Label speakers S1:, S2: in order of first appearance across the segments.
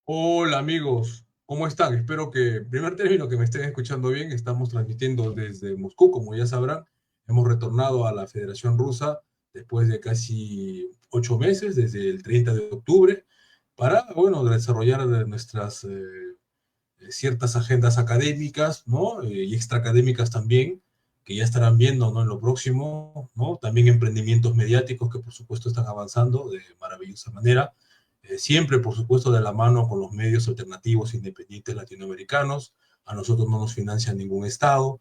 S1: Hola amigos, ¿cómo están? Espero que, en primer término, que me estén escuchando bien. Estamos transmitiendo desde Moscú, como ya sabrán. Hemos retornado a la Federación Rusa después de casi 8 meses, desde el 30 de octubre, para, bueno, desarrollar nuestras ciertas agendas académicas, ¿no? Y extraacadémicas también, que ya estarán viendo, ¿no? En lo próximo, ¿no? También emprendimientos mediáticos que, por supuesto, están avanzando de maravillosa manera. Siempre, por supuesto, de la mano con los medios alternativos independientes latinoamericanos. A nosotros no nos financia ningún Estado,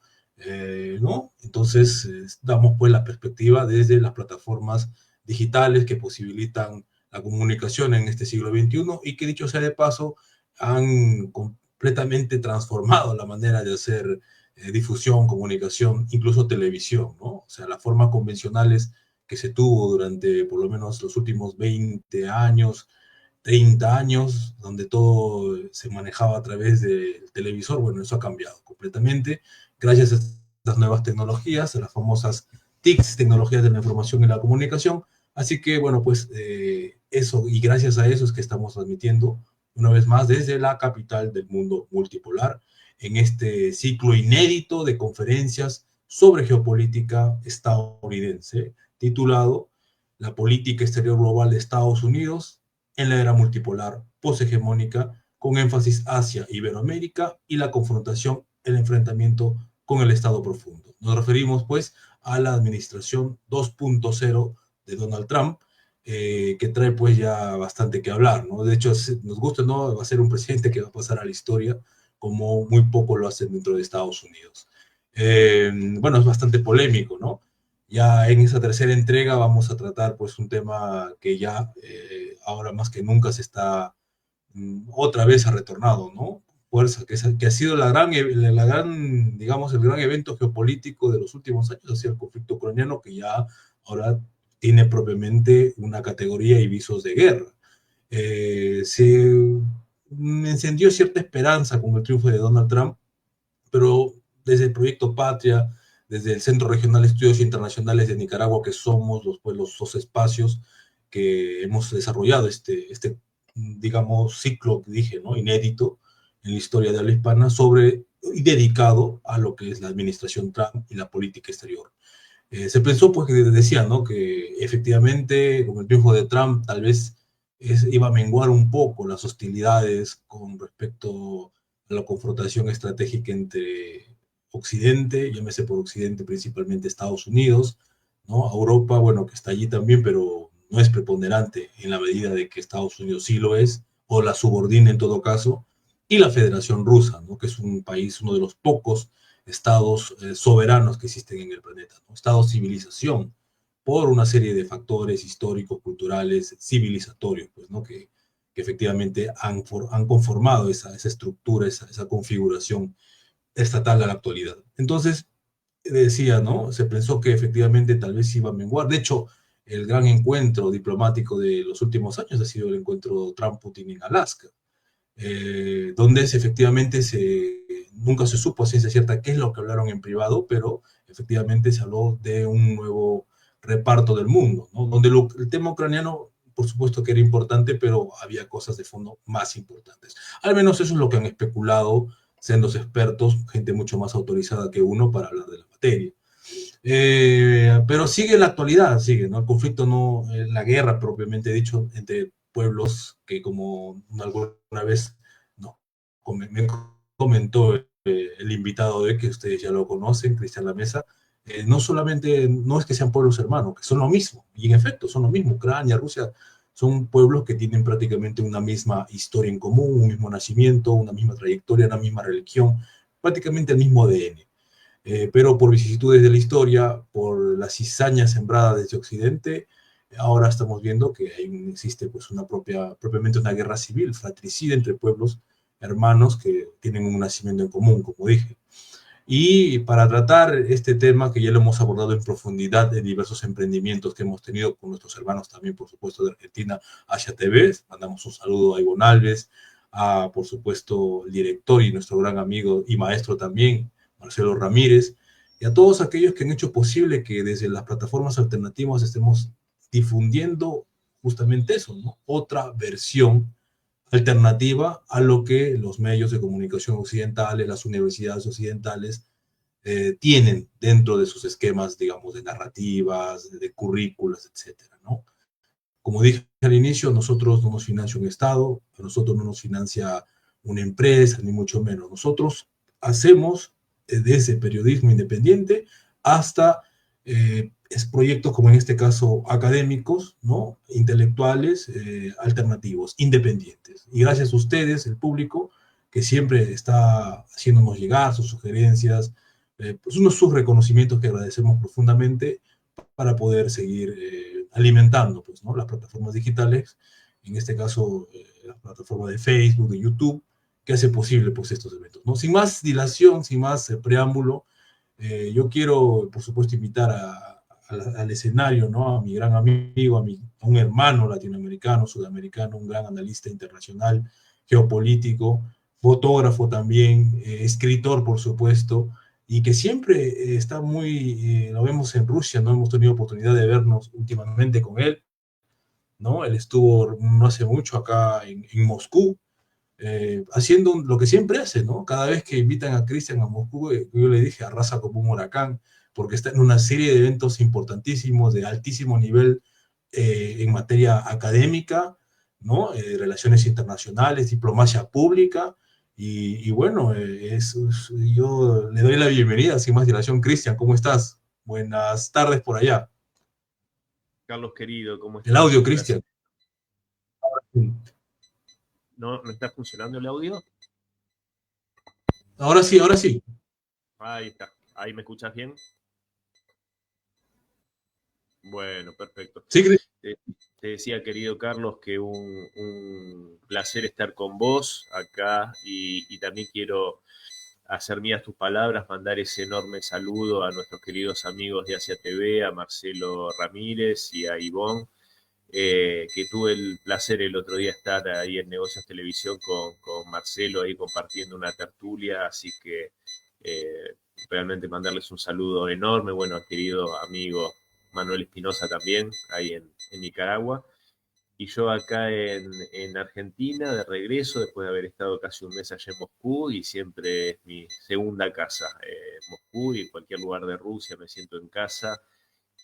S1: ¿no? Entonces, damos pues la perspectiva desde las plataformas digitales que posibilitan la comunicación en este siglo XXI y que, dicho sea de paso, han completamente transformado la manera de hacer difusión, comunicación, incluso televisión, ¿no? O sea, las formas convencionales que se tuvo durante por lo menos los últimos 20 años, 30 años, donde todo se manejaba a través del televisor, bueno, eso ha cambiado completamente gracias a estas nuevas tecnologías, a las famosas TICs, tecnologías de la información y la comunicación. Así que, bueno, pues eso, y gracias a eso es que estamos transmitiendo una vez más desde la capital del mundo multipolar, en este ciclo inédito de conferencias sobre geopolítica estadounidense, titulado La política exterior global de Estados Unidos en la era multipolar poshegemónica, con énfasis hacia Iberoamérica y la confrontación, el enfrentamiento con el Estado profundo. Nos referimos, pues, a la administración 2.0 de Donald Trump, que trae pues ya bastante que hablar, ¿no? De hecho, nos gusta, ¿no? Va a ser un presidente que va a pasar a la historia como muy poco lo hacen dentro de Estados Unidos. Bueno, es bastante polémico, ¿no? Ya en esa tercera entrega vamos a tratar pues un tema que ya ahora más que nunca se está otra vez ha retornado, ¿no? Fuerza, que ha sido digamos, el gran evento geopolítico de los últimos años, ha sido el conflicto ucraniano, que ya ahora tiene propiamente una categoría y visos de guerra. Se encendió cierta esperanza con el triunfo de Donald Trump, pero desde el proyecto Patria, desde el Centro Regional de Estudios Internacionales de Nicaragua, que somos los dos espacios que hemos desarrollado digamos, ciclo que dije, ¿no? Inédito en la historia de habla hispana sobre y dedicado a lo que es la administración Trump y la política exterior. Se pensó, pues, que decía, ¿no? Que efectivamente, con el triunfo de Trump, tal vez iba a menguar un poco las hostilidades con respecto a la confrontación estratégica entre Occidente, llámese por Occidente principalmente Estados Unidos, ¿no? Europa, bueno, que está allí también, pero no es preponderante en la medida de que Estados Unidos sí lo es, o la subordina en todo caso, y la Federación Rusa, ¿no? Que es un país, uno de los pocos estados soberanos que existen en el planeta, ¿no? Estados civilización, por una serie de factores históricos, culturales, civilizatorios, pues, ¿no? Que efectivamente han conformado esa estructura, esa configuración estatal a la actualidad. Entonces, decía, ¿no? Se pensó que efectivamente tal vez iba a menguar. De hecho, el gran encuentro diplomático de los últimos años ha sido el encuentro Trump-Putin en Alaska, donde efectivamente nunca se supo a ciencia cierta qué es lo que hablaron en privado, pero efectivamente se habló de un nuevo reparto del mundo, ¿no? Donde el tema ucraniano, por supuesto que era importante, pero había cosas de fondo más importantes. Al menos eso es lo que han especulado, siendo expertos, gente mucho más autorizada que uno para hablar de la materia. Pero sigue en la actualidad, sigue, ¿no? El conflicto no, la guerra propiamente dicho, entre pueblos que como alguna vez no, me comentó el invitado de que ustedes ya lo conocen, Cristian Lamesa, no solamente, no es que sean pueblos hermanos, que son lo mismo, y en efecto son lo mismo, Ucrania, Rusia, son pueblos que tienen prácticamente una misma historia en común, un mismo nacimiento, una misma trayectoria, una misma religión, prácticamente el mismo ADN, pero por vicisitudes de la historia, por la cizaña sembrada desde Occidente, ahora estamos viendo que existe pues propiamente una guerra civil, fratricida entre pueblos hermanos que tienen un nacimiento en común, como dije. Y para tratar este tema, que ya lo hemos abordado en profundidad en diversos emprendimientos que hemos tenido con nuestros hermanos también, por supuesto, de Argentina, Asia TV, mandamos un saludo a Ivonne Alves, a, por supuesto, el director y nuestro gran amigo y maestro también, Marcelo Ramírez, y a todos aquellos que han hecho posible que desde las plataformas alternativas estemos difundiendo justamente eso, ¿no? Otra versión alternativa a lo que los medios de comunicación occidentales, las universidades occidentales tienen dentro de sus esquemas, digamos, de narrativas, de currículas, etcétera, ¿no? Como dije al inicio, nosotros no nos financia un Estado, a nosotros no nos financia una empresa, ni mucho menos. Nosotros hacemos desde periodismo independiente hasta proyectos como en este caso académicos, ¿no? Intelectuales, alternativos, independientes. Y gracias a ustedes, el público, que siempre está haciéndonos llegar sus sugerencias, pues unos sus reconocimientos que agradecemos profundamente para poder seguir alimentando pues, ¿no? las plataformas digitales, en este caso la plataforma de Facebook, de YouTube, que hace posible pues, estos eventos, ¿no? Sin más dilación, sin más preámbulo, yo quiero, por supuesto, invitar al escenario, ¿no? A mi gran amigo, a un hermano latinoamericano, sudamericano, un gran analista internacional, geopolítico, fotógrafo también, escritor, por supuesto, y que siempre está muy, lo vemos en Rusia, no hemos tenido oportunidad de vernos últimamente con él, ¿no? Él estuvo no hace mucho acá en Moscú, haciendo lo que siempre hace, ¿no? Cada vez que invitan a Cristian a Moscú, yo le dije, arrasa como un huracán, porque está en una serie de eventos importantísimos, de altísimo nivel en materia académica, ¿no? Relaciones internacionales, diplomacia pública, y bueno, yo le doy la bienvenida, sin más dilación. Cristian, ¿cómo estás? Buenas tardes por allá.
S2: Carlos querido, ¿cómo
S1: El
S2: estás?
S1: audio,
S2: Un placer.
S1: Cristian.
S2: ¿No está funcionando el audio?
S1: Ahora sí, ahora sí.
S2: Ahí está. ¿Ahí me escuchas bien? Bueno, perfecto.
S1: Sí,
S2: Te decía, querido Carlos, que un placer estar con vos acá y también quiero hacer mías tus palabras, mandar ese enorme saludo a nuestros queridos amigos de Asia TV, a Marcelo Ramírez y a Ivonne, que tuve el placer el otro día estar ahí en Negocios Televisión con Marcelo ahí compartiendo una tertulia, así que eh, realmente mandarles un saludo enorme, bueno, al querido amigo Manuel Espinosa también, ahí en Nicaragua. Y yo acá en Argentina, de regreso, después de haber estado casi un mes allá en Moscú, y siempre es mi segunda casa, Moscú y cualquier lugar de Rusia, me siento en casa.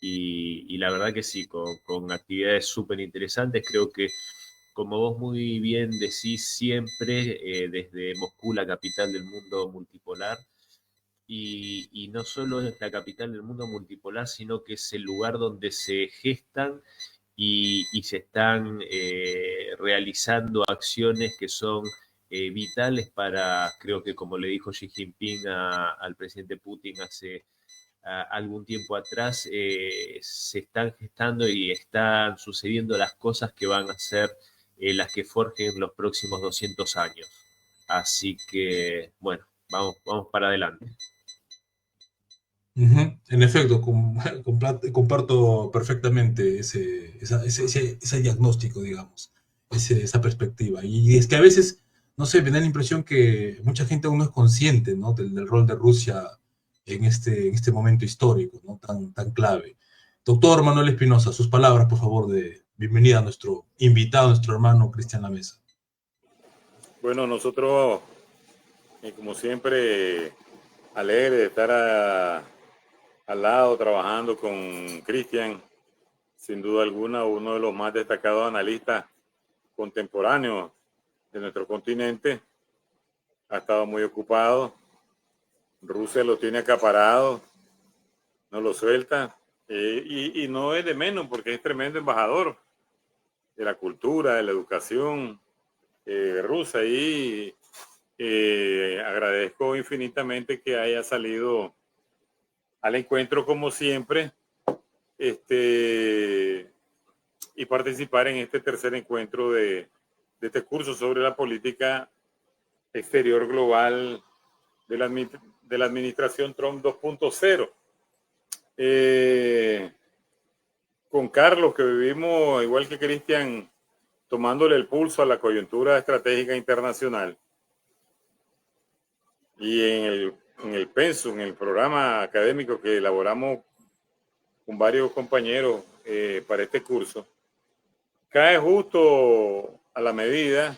S2: Y la verdad que sí, con actividades súper interesantes, creo que como vos muy bien decís siempre, desde Moscú, la capital del mundo multipolar, y no solo es la capital del mundo multipolar, sino que es el lugar donde se gestan y se están realizando acciones que son vitales para, creo que como le dijo Xi Jinping al presidente Putin hace algún tiempo atrás, se están gestando y están sucediendo las cosas que van a ser las que forjen los próximos 200 años. Así que, bueno, vamos para adelante.
S1: Ujú. En efecto, comparto perfectamente ese diagnóstico, digamos, esa perspectiva. Y es que a veces, no sé, me da la impresión que mucha gente aún no es consciente, ¿no? del rol de Rusia en este momento histórico, ¿no? Tan clave. Doctor Manuel Espinosa, sus palabras, por favor, de bienvenida a nuestro invitado, nuestro hermano Cristian Lamesa.
S3: Bueno, nosotros, como siempre, alegre de estar al lado trabajando con Cristian, sin duda alguna, uno de los más destacados analistas contemporáneos de nuestro continente. Ha estado muy ocupado, Rusia lo tiene acaparado, no lo suelta, y no es de menos porque es tremendo embajador de la cultura, de la educación rusa, y agradezco infinitamente que haya salido al encuentro como siempre, y participar en este tercer encuentro de este curso sobre la política exterior global de la administración Trump 2.0. Con Carlos, que vivimos, igual que Cristian, tomándole el pulso a la coyuntura estratégica internacional, y en el pensum, en el programa académico que elaboramos con varios compañeros para este curso, cae justo a la medida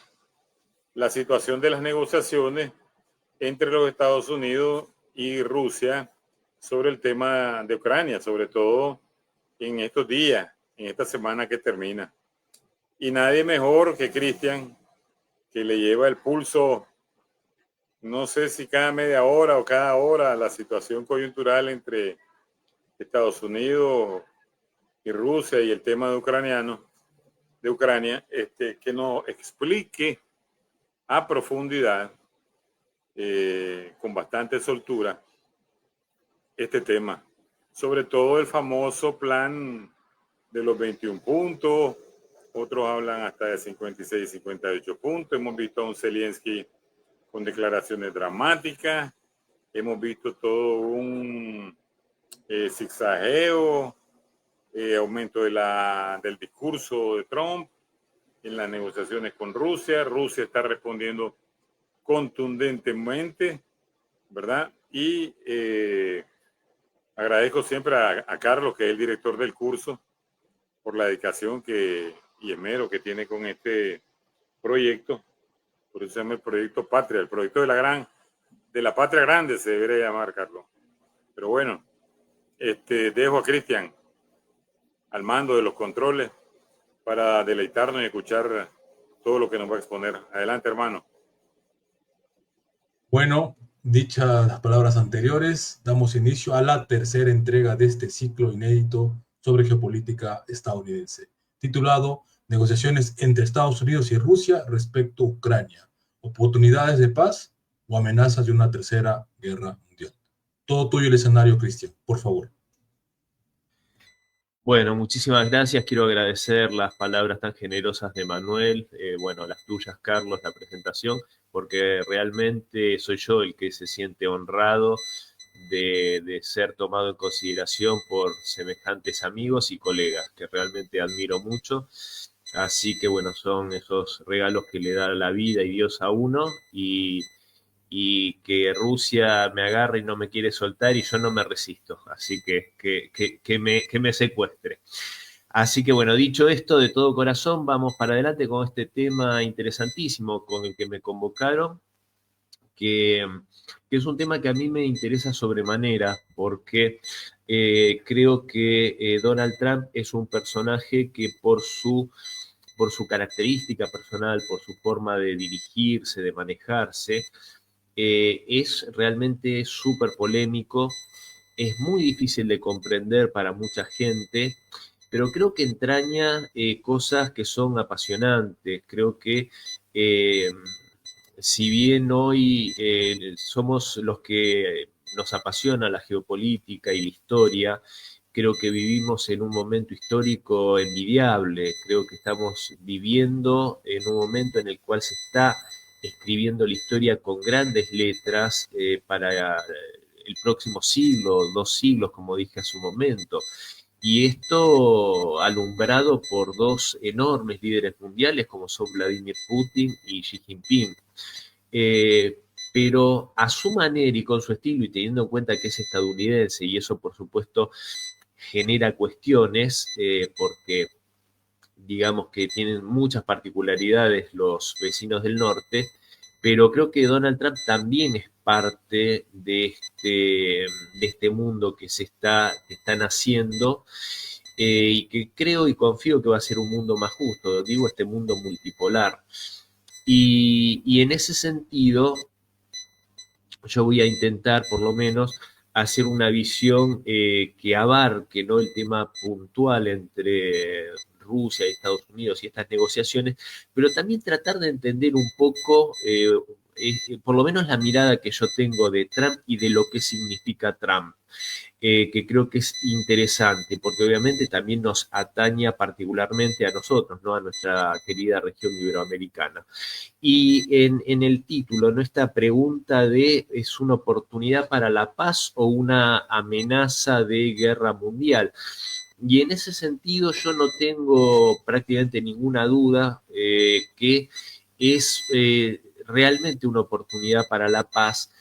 S3: la situación de las negociaciones entre los Estados Unidos y Rusia sobre el tema de Ucrania, sobre todo en estos días, en esta semana que termina. Y nadie mejor que Cristian, que le lleva el pulso, no sé si cada media hora o cada hora, la situación coyuntural entre Estados Unidos y Rusia y el tema de Ucrania, que nos explique a profundidad, con bastante soltura, este tema. Sobre todo el famoso plan de los 21 puntos, otros hablan hasta de 56 y 58 puntos. Hemos visto a un Zelensky con declaraciones dramáticas, hemos visto todo un zigzagueo, aumento del discurso de Trump en las negociaciones con Rusia. Rusia está respondiendo contundentemente, ¿verdad? Y agradezco siempre a Carlos, que es el director del curso, por la dedicación y esmero que tiene con este proyecto. Por eso se llama el proyecto Patria, el proyecto de la Patria Grande se debería llamar, Carlos. Pero bueno, dejo a Cristian al mando de los controles para deleitarnos y escuchar todo lo que nos va a exponer. Adelante, hermano.
S1: Bueno, dichas las palabras anteriores, damos inicio a la tercera entrega de este ciclo inédito sobre geopolítica estadounidense, titulado Negociaciones entre Estados Unidos y Rusia respecto a Ucrania, oportunidades de paz o amenazas de una tercera guerra mundial. Todo tuyo el escenario, Cristian, por favor.
S2: Bueno, muchísimas gracias. Quiero agradecer las palabras tan generosas de Manuel, bueno, las tuyas, Carlos, la presentación, porque realmente soy yo el que se siente honrado de ser tomado en consideración por semejantes amigos y colegas que realmente admiro mucho. Así que bueno, son esos regalos que le da la vida y Dios a uno, y que Rusia me agarre y no me quiere soltar y yo no me resisto, así que me secuestre. Así que bueno, dicho esto, de todo corazón, vamos para adelante con este tema interesantísimo con el que me convocaron, que es un tema que a mí me interesa sobremanera, porque creo que Donald Trump es un personaje que por su característica personal, por su forma de dirigirse, de manejarse, es realmente súper polémico, es muy difícil de comprender para mucha gente, pero creo que entraña cosas que son apasionantes. Creo que eh, si bien hoy somos los que nos apasiona la geopolítica y la historia, creo que vivimos en un momento histórico envidiable. Creo que estamos viviendo en un momento en el cual se está escribiendo la historia con grandes letras para el próximo siglo, 2 siglos, como dije hace un momento. Y esto alumbrado por dos enormes líderes mundiales como son Vladimir Putin y Xi Jinping. Eh, pero a su manera y con su estilo, y teniendo en cuenta que es estadounidense, y eso por supuesto genera cuestiones, porque digamos que tienen muchas particularidades los vecinos del norte, pero creo que Donald Trump también es parte de este mundo que que está naciendo, y que creo y confío que va a ser un mundo más justo, digo, este mundo multipolar. Y en ese sentido, yo voy a intentar por lo menos hacer una visión que abarque, ¿no?, el tema puntual entre Rusia y Estados Unidos y estas negociaciones, pero también tratar de entender un poco, por lo menos la mirada que yo tengo de Trump y de lo que significa Trump. Que creo que es interesante, porque obviamente también nos ataña particularmente a nosotros, ¿no?, a nuestra querida región iberoamericana. Y en el título, ¿no?, esta pregunta de ¿es una oportunidad para la paz o una amenaza de guerra mundial? Y en ese sentido yo no tengo prácticamente ninguna duda que es realmente una oportunidad para la paz,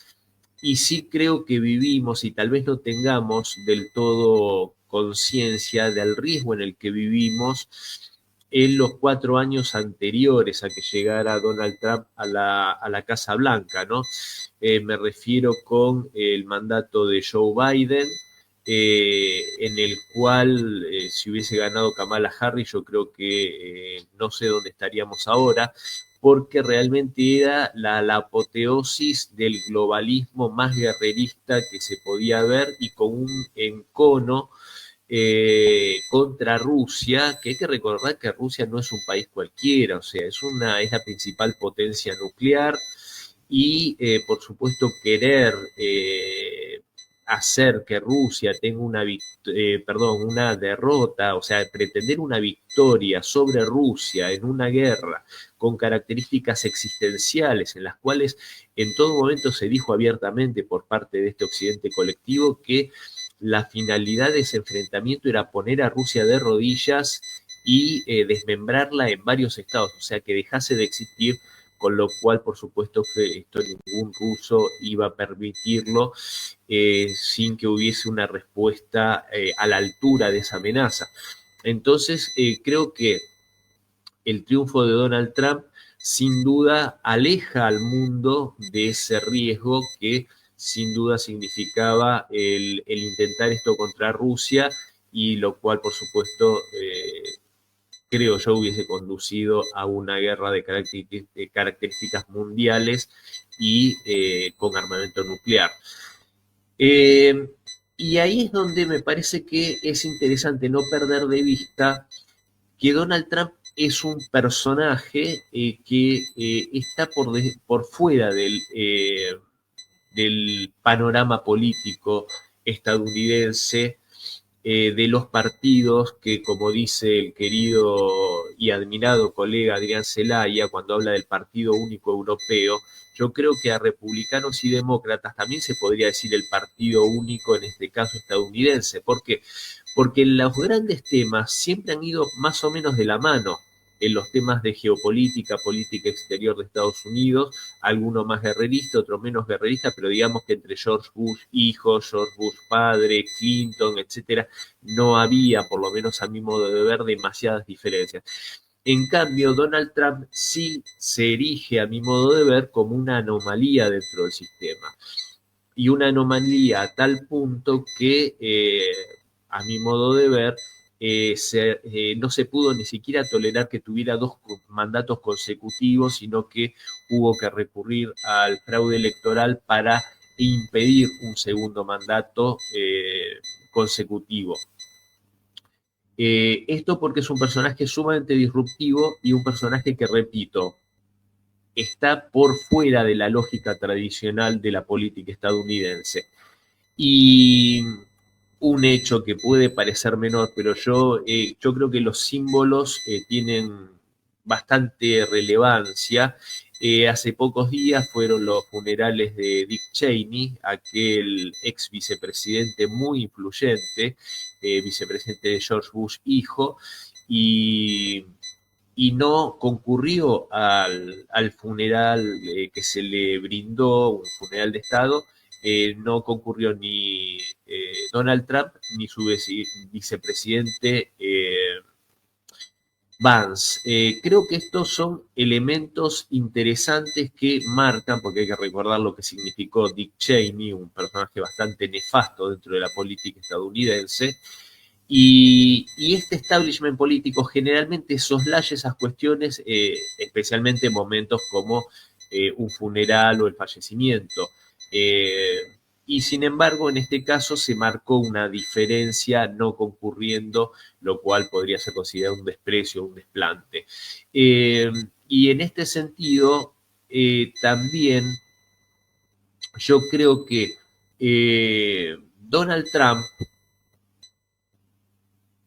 S2: y sí creo que vivimos, y tal vez no tengamos del todo conciencia del riesgo en el que vivimos, en los 4 años anteriores a que llegara Donald Trump a la Casa Blanca, ¿no? Me refiero con el mandato de Joe Biden, en el cual si hubiese ganado Kamala Harris, yo creo que no sé dónde estaríamos ahora, porque realmente era la apoteosis del globalismo más guerrerista que se podía ver, y con un encono contra Rusia, que hay que recordar que Rusia no es un país cualquiera, o sea, es la principal potencia nuclear, y por supuesto querer hacer que Rusia tenga una derrota, o sea, pretender una victoria sobre Rusia en una guerra con características existenciales, en las cuales en todo momento se dijo abiertamente por parte de este occidente colectivo que la finalidad de ese enfrentamiento era poner a Rusia de rodillas y desmembrarla en varios estados, o sea, que dejase de existir, con lo cual, por supuesto, que esto ningún ruso iba a permitirlo sin que hubiese una respuesta a la altura de esa amenaza. Entonces, creo que el triunfo de Donald Trump sin duda aleja al mundo de ese riesgo que sin duda significaba el intentar esto contra Rusia, y lo cual, por supuesto, creo yo hubiese conducido a una guerra de características mundiales y con armamento nuclear. Y ahí es donde me parece que es interesante no perder de vista que Donald Trump es un personaje que está por fuera del panorama político estadounidense, de los partidos que, como dice el querido y admirado colega Adrián Zelaya cuando habla del Partido Único Europeo, yo creo que a republicanos y demócratas también se podría decir el Partido Único, en este caso estadounidense. ¿Por qué? Porque los grandes temas siempre han ido más o menos de la mano. En los temas de geopolítica, política exterior de Estados Unidos, alguno más guerrerista, otro menos guerrerista, pero digamos que entre George Bush hijo, George Bush padre, Clinton, etcétera, no había, por lo menos a mi modo de ver, demasiadas diferencias. En cambio, Donald Trump sí se erige, a mi modo de ver, como una anomalía dentro del sistema. Y una anomalía a tal punto que, a mi modo de ver, no se pudo ni siquiera tolerar que tuviera 2 mandatos consecutivos, sino que hubo que recurrir al fraude electoral para impedir un segundo mandato consecutivo. Esto porque es un personaje sumamente disruptivo y un personaje que, repito, está por fuera de la lógica tradicional de la política estadounidense. Y un hecho que puede parecer menor, pero yo creo que los símbolos tienen bastante relevancia. Hace pocos días fueron los funerales de Dick Cheney, aquel ex vicepresidente muy influyente, vicepresidente de George Bush hijo, y no concurrió al funeral que se le brindó, un funeral de Estado. No concurrió ni Donald Trump ni su vicepresidente Vance. Creo que estos son elementos interesantes que marcan, porque hay que recordar lo que significó Dick Cheney, un personaje bastante nefasto dentro de la política estadounidense. Y este establishment político generalmente soslaya esas cuestiones, especialmente en momentos como un funeral o el fallecimiento. Y sin embargo, en este caso se marcó una diferencia no concurriendo, lo cual podría ser considerado un desprecio, un desplante. Y en este sentido, también yo creo que Donald Trump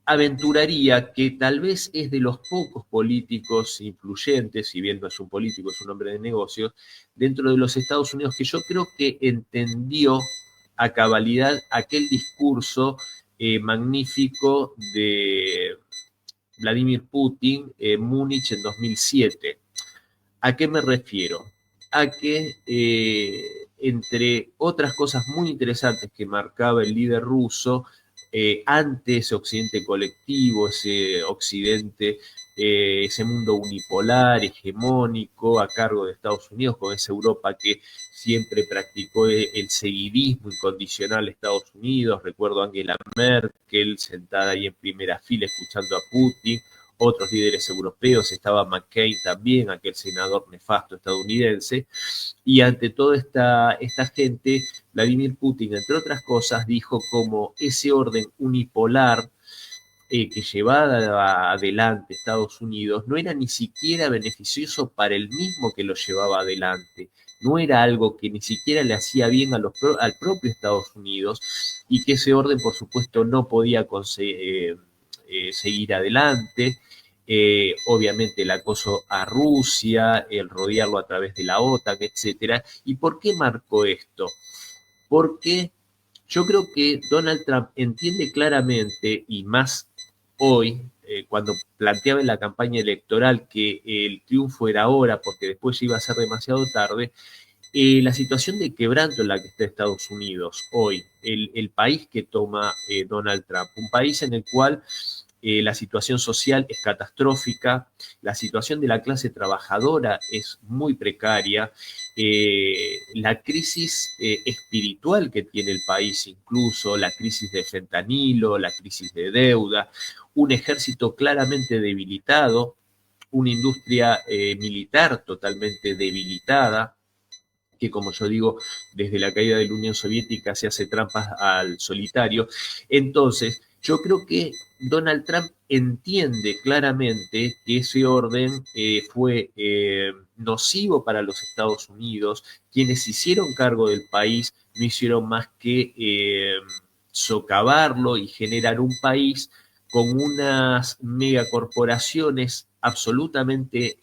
S2: aventuraría que tal vez es de los pocos políticos influyentes, si bien no es un político, es un hombre de negocios, dentro de los Estados Unidos, que yo creo que entendió a cabalidad aquel discurso magnífico de Vladimir Putin en Múnich en 2007. ¿A qué me refiero? A que, entre otras cosas muy interesantes que marcaba el líder ruso, ante ese occidente colectivo, ese occidente ese mundo unipolar, hegemónico, a cargo de Estados Unidos, con esa Europa que siempre practicó el seguidismo incondicional a Estados Unidos. Recuerdo a Angela Merkel sentada ahí en primera fila escuchando a Putin, otros líderes europeos, estaba McCain también, aquel senador nefasto estadounidense, y ante toda esta gente, Vladimir Putin, entre otras cosas, dijo como ese orden unipolar que llevaba adelante Estados Unidos no era ni siquiera beneficioso para el mismo que lo llevaba adelante, no era algo que ni siquiera le hacía bien al propio Estados Unidos, y que ese orden, por supuesto, no podía seguir adelante. Obviamente el acoso a Rusia, el rodearlo a través de la OTAN, etcétera. ¿Y por qué marcó esto? Porque yo creo que Donald Trump entiende claramente, y más hoy, cuando planteaba en la campaña electoral que el triunfo era ahora porque después iba a ser demasiado tarde, la situación de quebranto en la que está Estados Unidos hoy, el país que toma Donald Trump, un país en el cual la situación social es catastrófica, la situación de la clase trabajadora es muy precaria, la crisis espiritual que tiene el país, incluso la crisis de fentanilo, la crisis de deuda, un ejército claramente debilitado, una industria militar totalmente debilitada, que como yo digo, desde la caída de la Unión Soviética se hace trampas al solitario. Entonces, yo creo que Donald Trump entiende claramente que ese orden fue nocivo para los Estados Unidos. Quienes hicieron cargo del país no hicieron más que socavarlo y generar un país con unas megacorporaciones absolutamente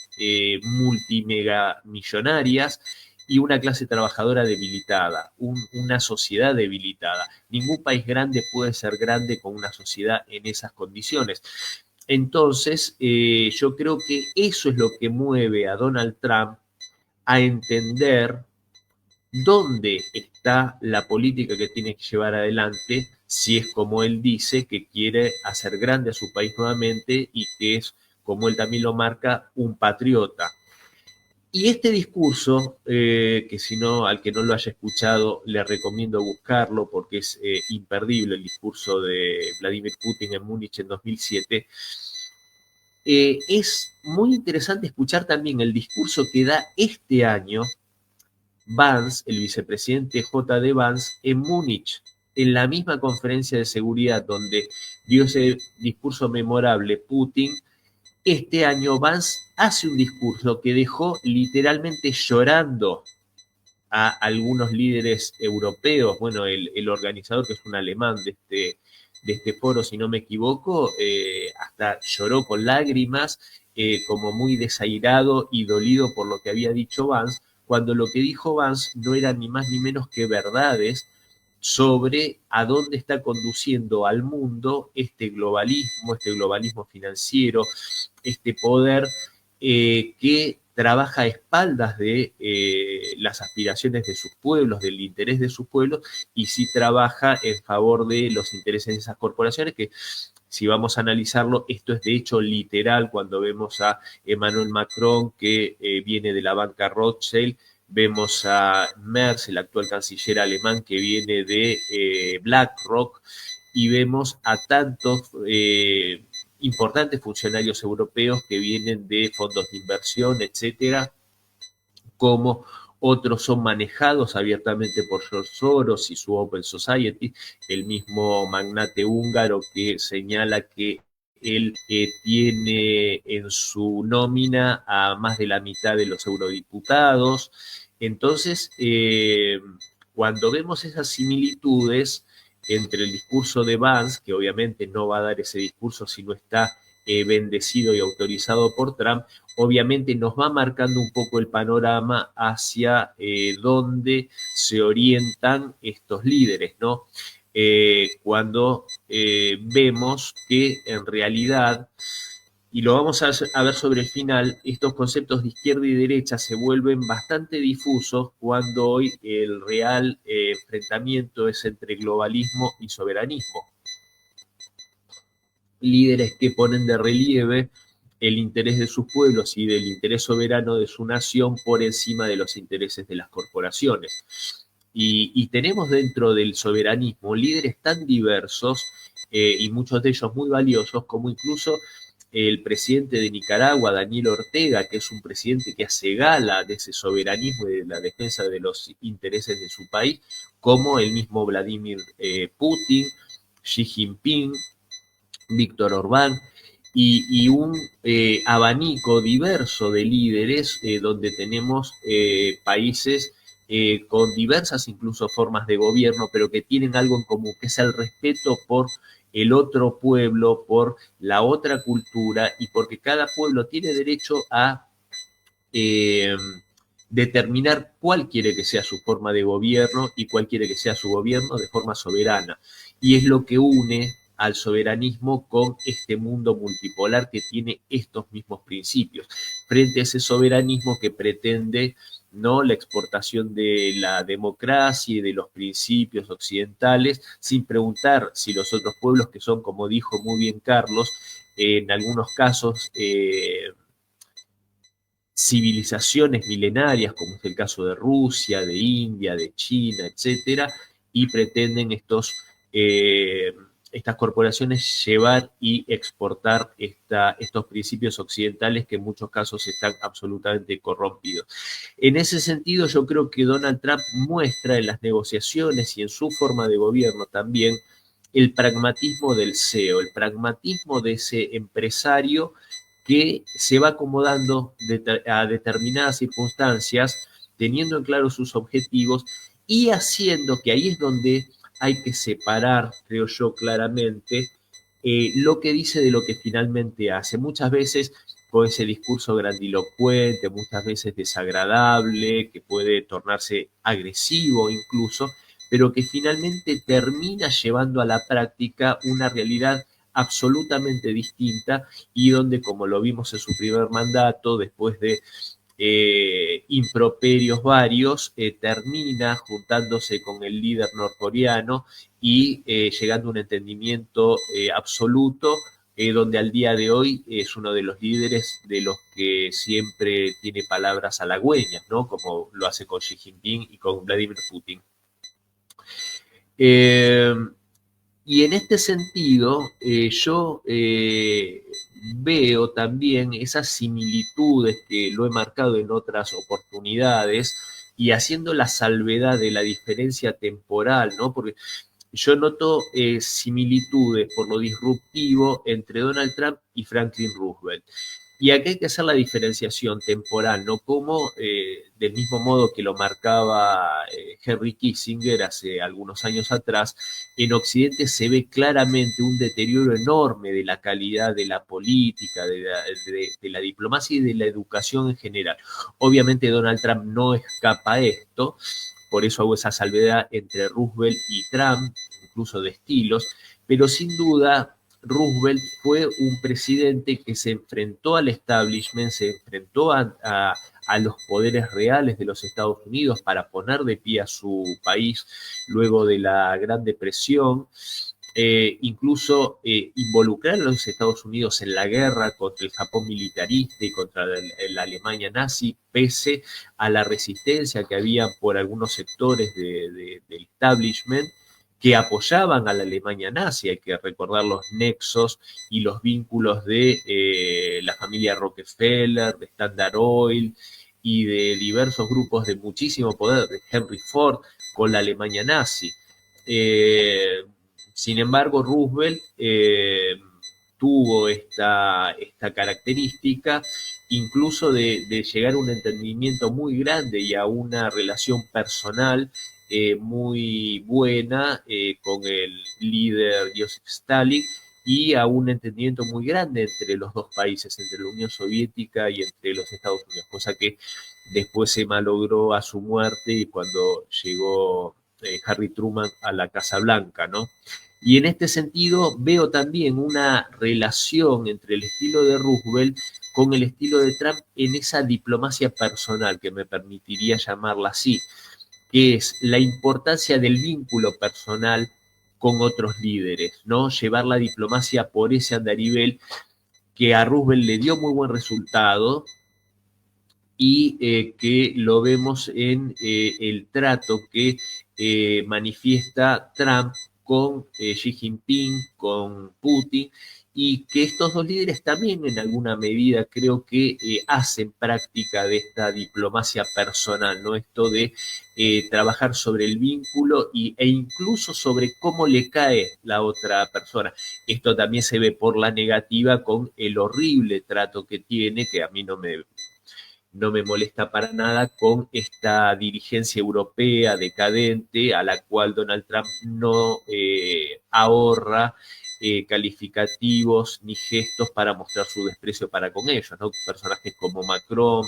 S2: multimegamillonarias y una clase trabajadora debilitada, una sociedad debilitada. Ningún país grande puede ser grande con una sociedad en esas condiciones. Entonces, yo creo que eso es lo que mueve a Donald Trump a entender dónde está la política que tiene que llevar adelante, si es como él dice, que quiere hacer grande a su país nuevamente y que es, como él también lo marca, un patriota. Y este discurso, que si no, al que no lo haya escuchado, le recomiendo buscarlo porque es imperdible, el discurso de Vladimir Putin en Múnich en 2007, es muy interesante escuchar también el discurso que da este año Vance, el vicepresidente J.D. Vance, en Múnich, en la misma conferencia de seguridad donde dio ese discurso memorable Putin. Este año Vance hace un discurso que dejó literalmente llorando a algunos líderes europeos. Bueno, el organizador, que es un alemán de este foro, si no me equivoco, hasta lloró con lágrimas, como muy desairado y dolido por lo que había dicho Vance, cuando lo que dijo Vance no era ni más ni menos que verdades sobre a dónde está conduciendo al mundo este globalismo financiero, este poder que trabaja a espaldas de las aspiraciones de sus pueblos, del interés de sus pueblos, y sí trabaja en favor de los intereses de esas corporaciones que, si vamos a analizarlo, esto es de hecho literal cuando vemos a Emmanuel Macron, que viene de la banca Rothschild. Vemos a Merz, el actual canciller alemán, que viene de BlackRock, y vemos a tantos importantes funcionarios europeos que vienen de fondos de inversión, etcétera, como otros son manejados abiertamente por George Soros y su Open Society, el mismo magnate húngaro que señala que él tiene en su nómina a más de la mitad de los eurodiputados. Entonces, cuando vemos esas similitudes entre el discurso de Vance, que obviamente no va a dar ese discurso si no está bendecido y autorizado por Trump, obviamente nos va marcando un poco el panorama hacia dónde se orientan estos líderes, ¿no? Cuando vemos que en realidad, y lo vamos a ver sobre el final, estos conceptos de izquierda y derecha se vuelven bastante difusos cuando hoy el real enfrentamiento es entre globalismo y soberanismo. Líderes que ponen de relieve el interés de sus pueblos y del interés soberano de su nación por encima de los intereses de las corporaciones. Y tenemos dentro del soberanismo líderes tan diversos y muchos de ellos muy valiosos, como incluso el presidente de Nicaragua, Daniel Ortega, que es un presidente que hace gala de ese soberanismo y de la defensa de los intereses de su país, como el mismo Vladimir Putin, Xi Jinping, Víctor Orbán, y un abanico diverso de líderes donde tenemos países con diversas incluso formas de gobierno, pero que tienen algo en común, que es el respeto por el otro pueblo, por la otra cultura, y porque cada pueblo tiene derecho a determinar cuál quiere que sea su forma de gobierno y cuál quiere que sea su gobierno de forma soberana. Y es lo que une al soberanismo con este mundo multipolar que tiene estos mismos principios, frente a ese soberanismo que pretende ¿no? la exportación de la democracia y de los principios occidentales, sin preguntar si los otros pueblos, que son, como dijo muy bien Carlos, en algunos casos civilizaciones milenarias, como es el caso de Rusia, de India, de China, etcétera, y pretenden estas corporaciones llevar y exportar estos principios occidentales que en muchos casos están absolutamente corrompidos. En ese sentido, yo creo que Donald Trump muestra en las negociaciones y en su forma de gobierno también el pragmatismo del CEO, el pragmatismo de ese empresario que se va acomodando a determinadas circunstancias, teniendo en claro sus objetivos y haciendo que ahí es donde hay que separar, creo yo claramente, lo que dice de lo que finalmente hace. Muchas veces con ese discurso grandilocuente, muchas veces desagradable, que puede tornarse agresivo incluso, pero que finalmente termina llevando a la práctica una realidad absolutamente distinta y donde, como lo vimos en su primer mandato, después de improperios varios, termina juntándose con el líder norcoreano y llegando a un entendimiento absoluto, donde al día de hoy es uno de los líderes de los que siempre tiene palabras halagüeñas, ¿no? Como lo hace con Xi Jinping y con Vladimir Putin. Y en este sentido, yo veo también esas similitudes que lo he marcado en otras oportunidades y haciendo la salvedad de la diferencia temporal, ¿no? Porque yo noto similitudes por lo disruptivo entre Donald Trump y Franklin Roosevelt. Y aquí hay que hacer la diferenciación temporal, ¿no? Como del mismo modo que lo marcaba Henry Kissinger hace algunos años atrás, en Occidente se ve claramente un deterioro enorme de la calidad de la política, de la diplomacia y de la educación en general. Obviamente Donald Trump no escapa a esto, por eso hago esa salvedad entre Roosevelt y Trump, incluso de estilos, pero sin duda Roosevelt fue un presidente que se enfrentó al establishment, se enfrentó a los poderes reales de los Estados Unidos para poner de pie a su país luego de la Gran Depresión, incluso involucrar a los Estados Unidos en la guerra contra el Japón militarista y contra la Alemania nazi, pese a la resistencia que había por algunos sectores del establishment que apoyaban a la Alemania nazi. Hay que recordar los nexos y los vínculos de la familia Rockefeller, de Standard Oil y de diversos grupos de muchísimo poder, de Henry Ford, con la Alemania nazi. Sin embargo, Roosevelt tuvo esta característica incluso de llegar a un entendimiento muy grande y a una relación personal muy buena con el líder Joseph Stalin y a un entendimiento muy grande entre los dos países, entre la Unión Soviética y entre los Estados Unidos, cosa que después se malogró a su muerte y cuando llegó Harry Truman a la Casa Blanca, ¿no? Y en este sentido veo también una relación entre el estilo de Roosevelt con el estilo de Trump en esa diplomacia personal, que me permitiría llamarla así, que es la importancia del vínculo personal con otros líderes, ¿no? Llevar la diplomacia por ese andarivel que a Roosevelt le dio muy buen resultado y que lo vemos en el trato que manifiesta Trump con Xi Jinping, con Putin, y que estos dos líderes también en alguna medida creo que hacen práctica de esta diplomacia personal, ¿no? Esto de trabajar sobre el vínculo e incluso sobre cómo le cae la otra persona. Esto también se ve por la negativa con el horrible trato que tiene, que a mí no me molesta para nada, con esta dirigencia europea decadente a la cual Donald Trump no ahorra calificativos ni gestos para mostrar su desprecio para con ellos, ¿no? Personajes como Macron,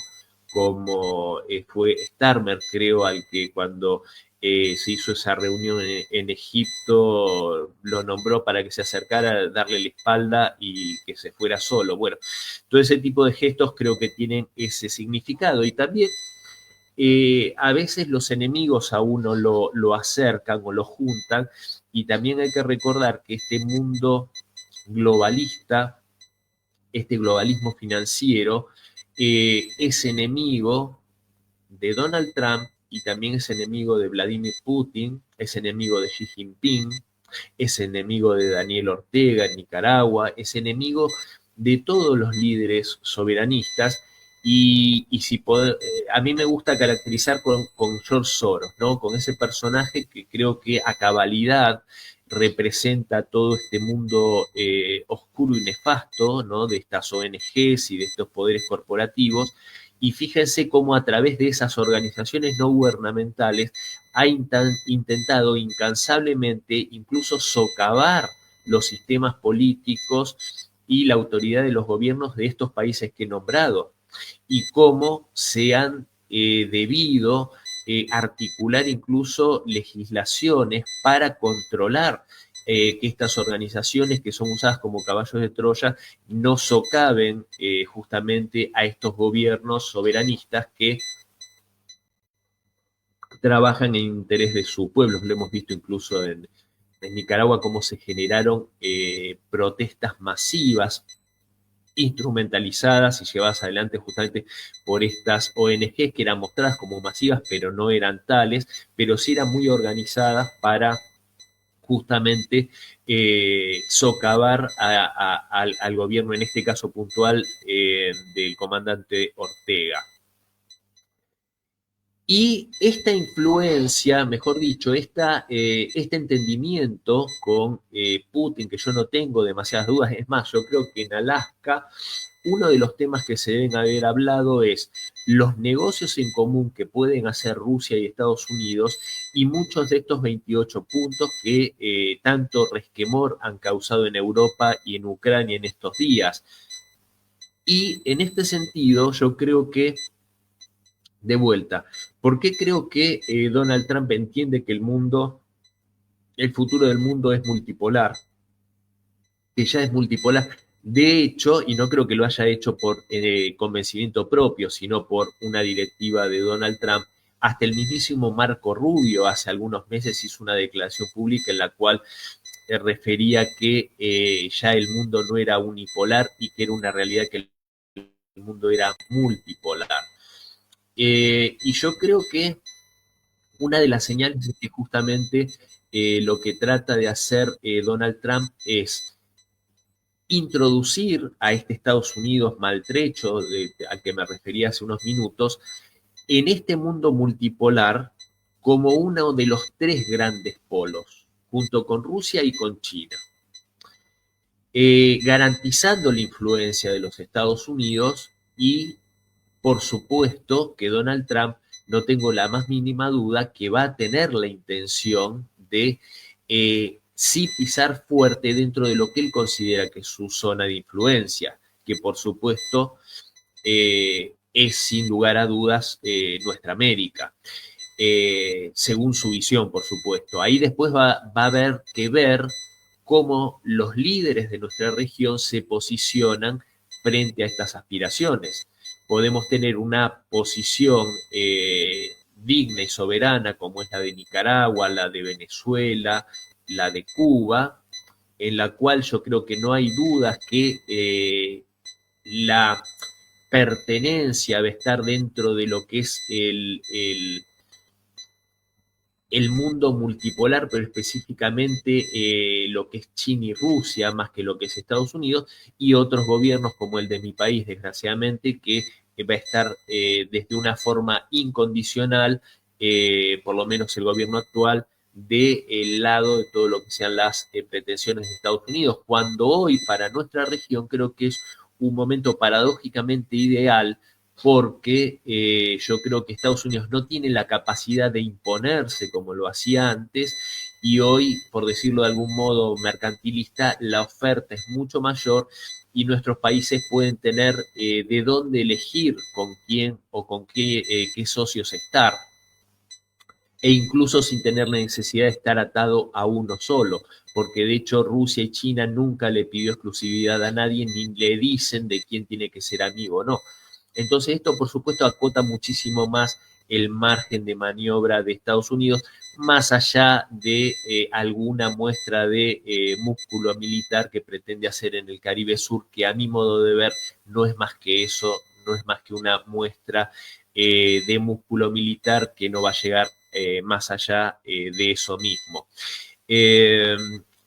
S2: como fue Starmer, creo, al que cuando se hizo esa reunión en Egipto lo nombró para que se acercara a darle la espalda y que se fuera solo. Bueno, todo ese tipo de gestos creo que tienen ese significado y también a veces los enemigos a uno lo acercan o lo juntan y también hay que recordar que este mundo globalista, este globalismo financiero, es enemigo de Donald Trump y también es enemigo de Vladimir Putin, es enemigo de Xi Jinping, es enemigo de Daniel Ortega en Nicaragua, es enemigo de todos los líderes soberanistas y si a mí me gusta caracterizar con George Soros, ¿no? Con ese personaje que creo que a cabalidad representa todo este mundo oscuro y nefasto, ¿no? De estas ONGs y de estos poderes corporativos. Y fíjense cómo a través de esas organizaciones no gubernamentales ha intentado incansablemente incluso socavar los sistemas políticos y la autoridad de los gobiernos de estos países que he nombrado, y cómo se han debido articular incluso legislaciones para controlar que estas organizaciones que son usadas como caballos de Troya no socaven justamente a estos gobiernos soberanistas que trabajan en interés de su pueblo. Lo hemos visto incluso en Nicaragua cómo se generaron protestas masivas, instrumentalizadas y llevadas adelante justamente por estas ONGs que eran mostradas como masivas, pero no eran tales, pero sí eran muy organizadas para justamente socavar al gobierno, en este caso puntual, del comandante Ortega. Y esta influencia, mejor dicho, este entendimiento con Putin, que yo no tengo demasiadas dudas, es más, yo creo que en Alaska uno de los temas que se deben haber hablado es los negocios en común que pueden hacer Rusia y Estados Unidos y muchos de estos 28 puntos que tanto resquemor han causado en Europa y en Ucrania en estos días. Y en este sentido, yo creo que de vuelta, ¿por qué creo que Donald Trump entiende que el futuro del mundo es multipolar? Que ya es multipolar. De hecho, y no creo que lo haya hecho por convencimiento propio, sino por una directiva de Donald Trump, hasta el mismísimo Marco Rubio hace algunos meses hizo una declaración pública en la cual refería que ya el mundo no era unipolar y que era una realidad que el mundo era multipolar. Y yo creo que una de las señales es que justamente lo que trata de hacer Donald Trump es introducir a este Estados Unidos maltrecho, al que me refería hace unos minutos, en este mundo multipolar como uno de los tres grandes polos, junto con Rusia y con China, garantizando la influencia de los Estados Unidos y, por supuesto, que Donald Trump, no tengo la más mínima duda, que va a tener la intención de sí pisar fuerte dentro de lo que él considera que es su zona de influencia, que por supuesto es sin lugar a dudas nuestra América, según su visión, por supuesto. Ahí después va a haber que ver cómo los líderes de nuestra región se posicionan frente a estas aspiraciones. Podemos tener una posición digna y soberana como es la de Nicaragua, la de Venezuela, la de Cuba, en la cual yo creo que no hay dudas que la pertenencia de estar dentro de lo que es el mundo multipolar, pero específicamente lo que es China y Rusia, más que lo que es Estados Unidos, y otros gobiernos como el de mi país, desgraciadamente, que va a estar desde una forma incondicional, por lo menos el gobierno actual, del lado de todo lo que sean las pretensiones de Estados Unidos, cuando hoy para nuestra región creo que es un momento paradójicamente ideal porque yo creo que Estados Unidos no tiene la capacidad de imponerse como lo hacía antes y hoy, por decirlo de algún modo mercantilista, la oferta es mucho mayor y nuestros países pueden tener de dónde elegir con quién o con qué socios estar e incluso sin tener la necesidad de estar atado a uno solo, porque de hecho Rusia y China nunca le pidió exclusividad a nadie ni le dicen de quién tiene que ser amigo o no. Entonces esto por supuesto acota muchísimo más el margen de maniobra de Estados Unidos, más allá de alguna muestra de músculo militar que pretende hacer en el Caribe Sur, que a mi modo de ver no es más que eso, no es más que una muestra de músculo militar que no va a llegar más allá de eso mismo.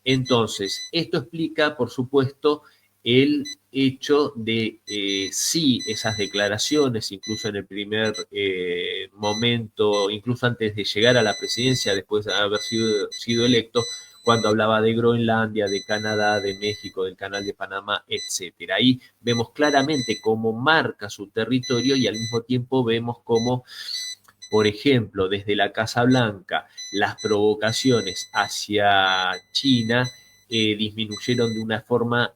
S2: Entonces, esto explica, por supuesto, el hecho de sí, esas declaraciones, incluso en el primer momento, incluso antes de llegar a la presidencia, después de haber sido electo, cuando hablaba de Groenlandia, de Canadá, de México, del Canal de Panamá, etcétera. Ahí vemos claramente cómo marca su territorio y al mismo tiempo vemos cómo, por ejemplo, desde la Casa Blanca, las provocaciones hacia China disminuyeron de una forma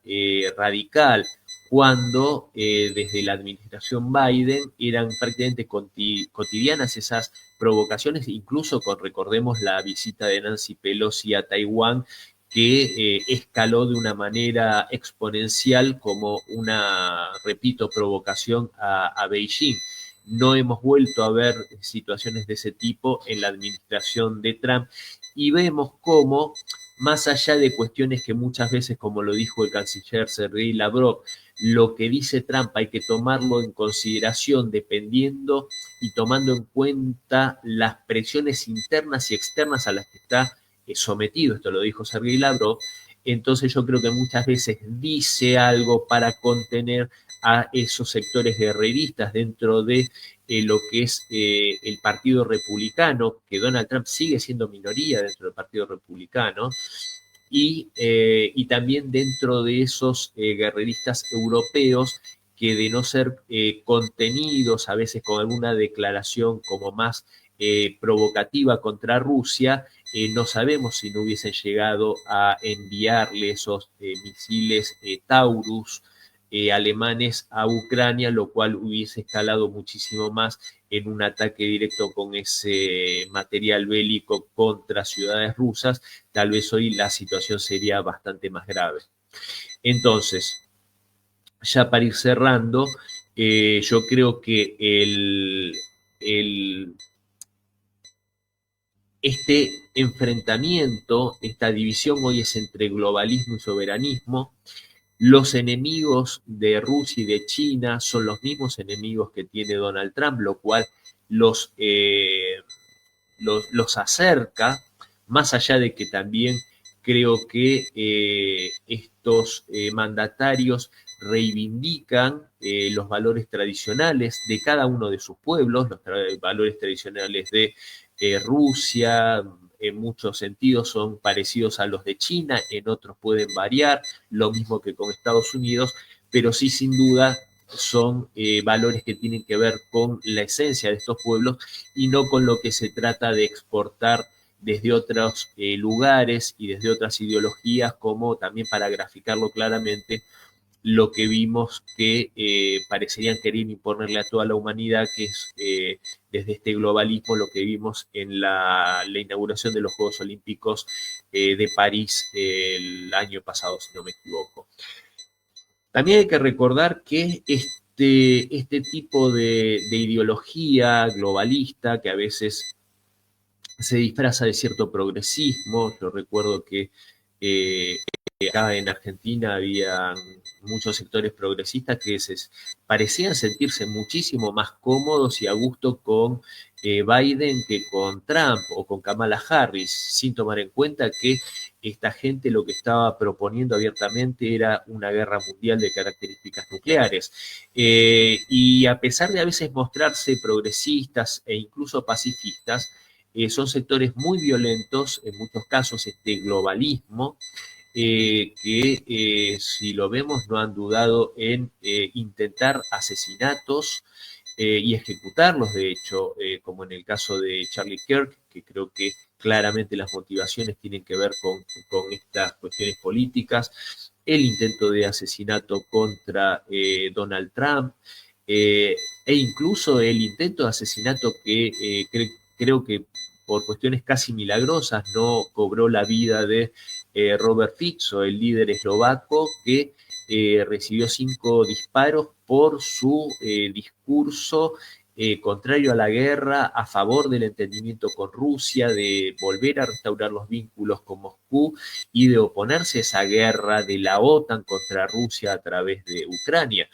S2: radical, cuando desde la administración Biden eran prácticamente cotidianas esas provocaciones, incluso recordemos la visita de Nancy Pelosi a Taiwán, que escaló de una manera exponencial como una, repito, provocación a Beijing. No hemos vuelto a ver situaciones de ese tipo en la administración de Trump y vemos cómo, más allá de cuestiones que muchas veces, como lo dijo el canciller Sergei Lavrov, lo que dice Trump hay que tomarlo en consideración dependiendo y tomando en cuenta las presiones internas y externas a las que está sometido, esto lo dijo Sergei Lavrov, entonces yo creo que muchas veces dice algo para contener a esos sectores guerreristas dentro de lo que es el Partido Republicano, que Donald Trump sigue siendo minoría dentro del Partido Republicano, y también dentro de esos guerreristas europeos que de no ser contenidos, a veces con alguna declaración como más provocativa contra Rusia, no sabemos si no hubiesen llegado a enviarle esos misiles Taurus alemanes a Ucrania, lo cual hubiese escalado muchísimo más en un ataque directo con ese material bélico contra ciudades rusas. Tal vez hoy la situación sería bastante más grave. Entonces, ya para ir cerrando, yo creo que este enfrentamiento, esta división hoy es entre globalismo y soberanismo. Los enemigos de Rusia y de China son los mismos enemigos que tiene Donald Trump, lo cual los acerca, más allá de que también creo que estos mandatarios reivindican los valores tradicionales de cada uno de sus pueblos, los valores tradicionales de Rusia, en muchos sentidos son parecidos a los de China, en otros pueden variar, lo mismo que con Estados Unidos, pero sí sin duda son valores que tienen que ver con la esencia de estos pueblos y no con lo que se trata de exportar desde otros lugares y desde otras ideologías, como también para graficarlo claramente, lo que vimos que parecerían querer imponerle a toda la humanidad, que es desde este globalismo lo que vimos en la inauguración de los Juegos Olímpicos de París el año pasado, si no me equivoco. También hay que recordar que este tipo de ideología globalista, que a veces se disfraza de cierto progresismo, yo recuerdo que acá en Argentina había muchos sectores progresistas que parecían sentirse muchísimo más cómodos y a gusto con Biden que con Trump o con Kamala Harris, sin tomar en cuenta que esta gente lo que estaba proponiendo abiertamente era una guerra mundial de características nucleares. Y a pesar de a veces mostrarse progresistas e incluso pacifistas, son sectores muy violentos, en muchos casos este globalismo, que si lo vemos no han dudado en intentar asesinatos y ejecutarlos, de hecho, como en el caso de Charlie Kirk, que creo que claramente las motivaciones tienen que ver con estas cuestiones políticas, el intento de asesinato contra Donald Trump, e incluso el intento de asesinato que creo que por cuestiones casi milagrosas no cobró la vida de Robert Fico, el líder eslovaco, que recibió 5 disparos por su discurso contrario a la guerra, a favor del entendimiento con Rusia, de volver a restaurar los vínculos con Moscú y de oponerse a esa guerra de la OTAN contra Rusia a través de Ucrania.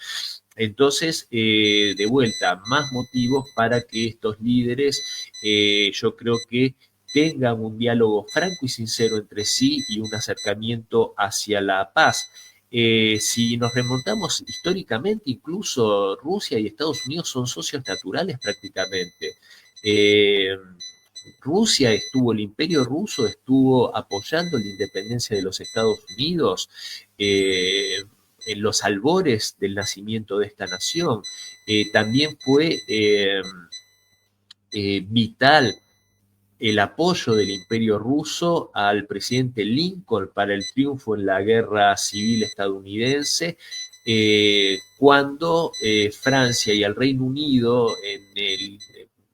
S2: Entonces, de vuelta, más motivos para que estos líderes, yo creo que tengan un diálogo franco y sincero entre sí y un acercamiento hacia la paz. Si nos remontamos históricamente, incluso Rusia y Estados Unidos son socios naturales prácticamente. Rusia estuvo, el imperio ruso estuvo apoyando la independencia de los Estados Unidos en los albores del nacimiento de esta nación. También fue vital el apoyo del imperio ruso al presidente Lincoln para el triunfo en la guerra civil estadounidense, cuando Francia y el Reino Unido,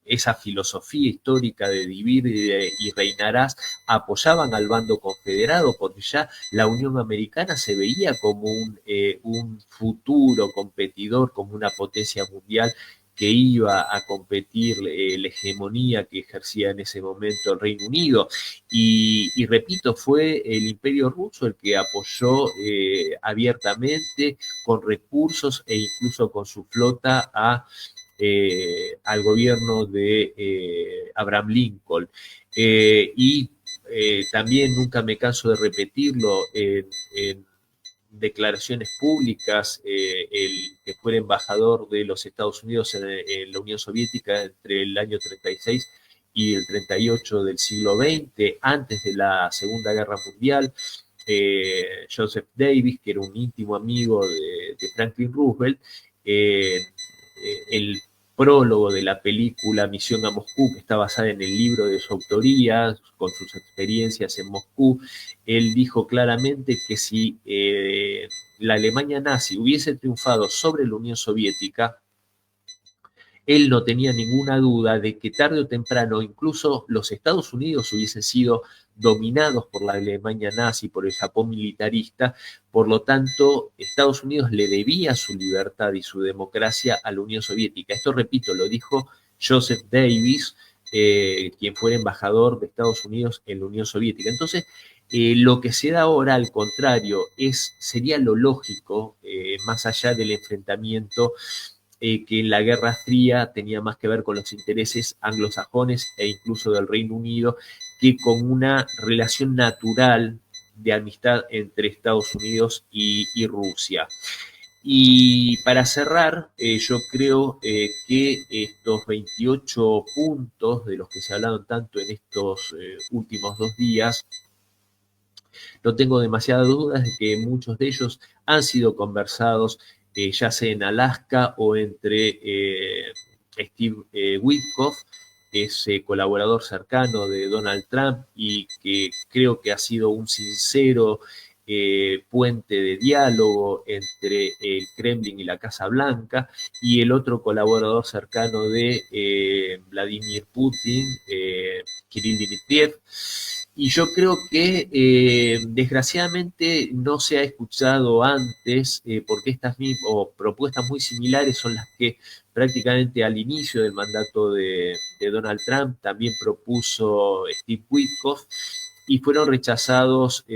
S2: esa filosofía histórica de divide y reinarás, apoyaban al bando confederado, porque ya la Unión Americana se veía como un futuro competidor, como una potencia mundial que iba a competir la hegemonía que ejercía en ese momento el Reino Unido. Y repito, fue el Imperio Ruso el que apoyó abiertamente, con recursos e incluso con su flota, al gobierno de Abraham Lincoln. Y también, nunca me canso de repetirlo, en declaraciones públicas, el que fue el embajador de los Estados Unidos en la Unión Soviética entre el año 36 y el 38 del siglo XX, antes de la Segunda Guerra Mundial, Joseph Davis, que era un íntimo amigo de Franklin Roosevelt, el prólogo de la película Misión a Moscú, que está basada en el libro de su autoría, con sus experiencias en Moscú, él dijo claramente que si la Alemania nazi hubiese triunfado sobre la Unión Soviética, él no tenía ninguna duda de que tarde o temprano incluso los Estados Unidos hubiesen sido dominados por la Alemania nazi, por el Japón militarista. Por lo tanto, Estados Unidos le debía su libertad y su democracia a la Unión Soviética. Esto, repito, lo dijo Joseph Davis, quien fue el embajador de Estados Unidos en la Unión Soviética. Entonces, lo que se da ahora, al contrario, sería lo lógico, más allá del enfrentamiento que en la Guerra Fría tenía más que ver con los intereses anglosajones e incluso del Reino Unido, que con una relación natural de amistad entre Estados Unidos y Rusia. Y para cerrar, yo creo que estos 28 puntos de los que se hablaron tanto en estos últimos 2 días, no tengo demasiadas dudas de que muchos de ellos han sido conversados, ya sea en Alaska o entre Steve Witkoff, que es colaborador cercano de Donald Trump y que creo que ha sido un sincero puente de diálogo entre el Kremlin y la Casa Blanca, y el otro colaborador cercano de Vladimir Putin, Kirill Dmitriev. Y yo creo que desgraciadamente no se ha escuchado antes, porque estas propuestas muy similares son las que prácticamente al inicio del mandato de Donald Trump también propuso Steve Witkoff, y fueron rechazados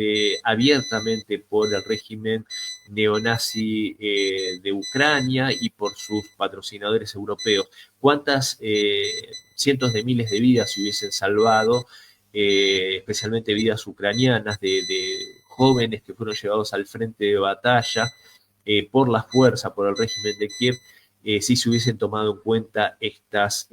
S2: abiertamente por el régimen neonazi de Ucrania y por sus patrocinadores europeos. ¿Cuántas cientos de miles de vidas se hubiesen salvado, especialmente vidas ucranianas de jóvenes que fueron llevados al frente de batalla por la fuerza, por el régimen de Kiev, si se hubiesen tomado en cuenta estas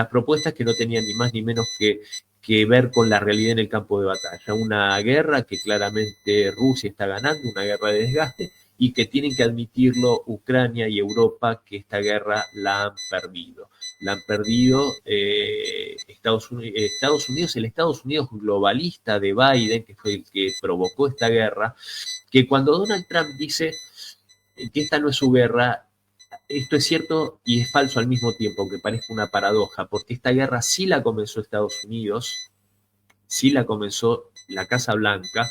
S2: propuestas que no tenían ni más ni menos que ver con la realidad en el campo de batalla? Una guerra que claramente Rusia está ganando, una guerra de desgaste, y que tienen que admitirlo Ucrania y Europa, que esta guerra la han perdido. La han perdido Estados Unidos, el Estados Unidos globalista de Biden, que fue el que provocó esta guerra, que cuando Donald Trump dice que esta no es su guerra, esto es cierto y es falso al mismo tiempo, aunque parezca una paradoja, porque esta guerra sí la comenzó Estados Unidos, sí la comenzó la Casa Blanca,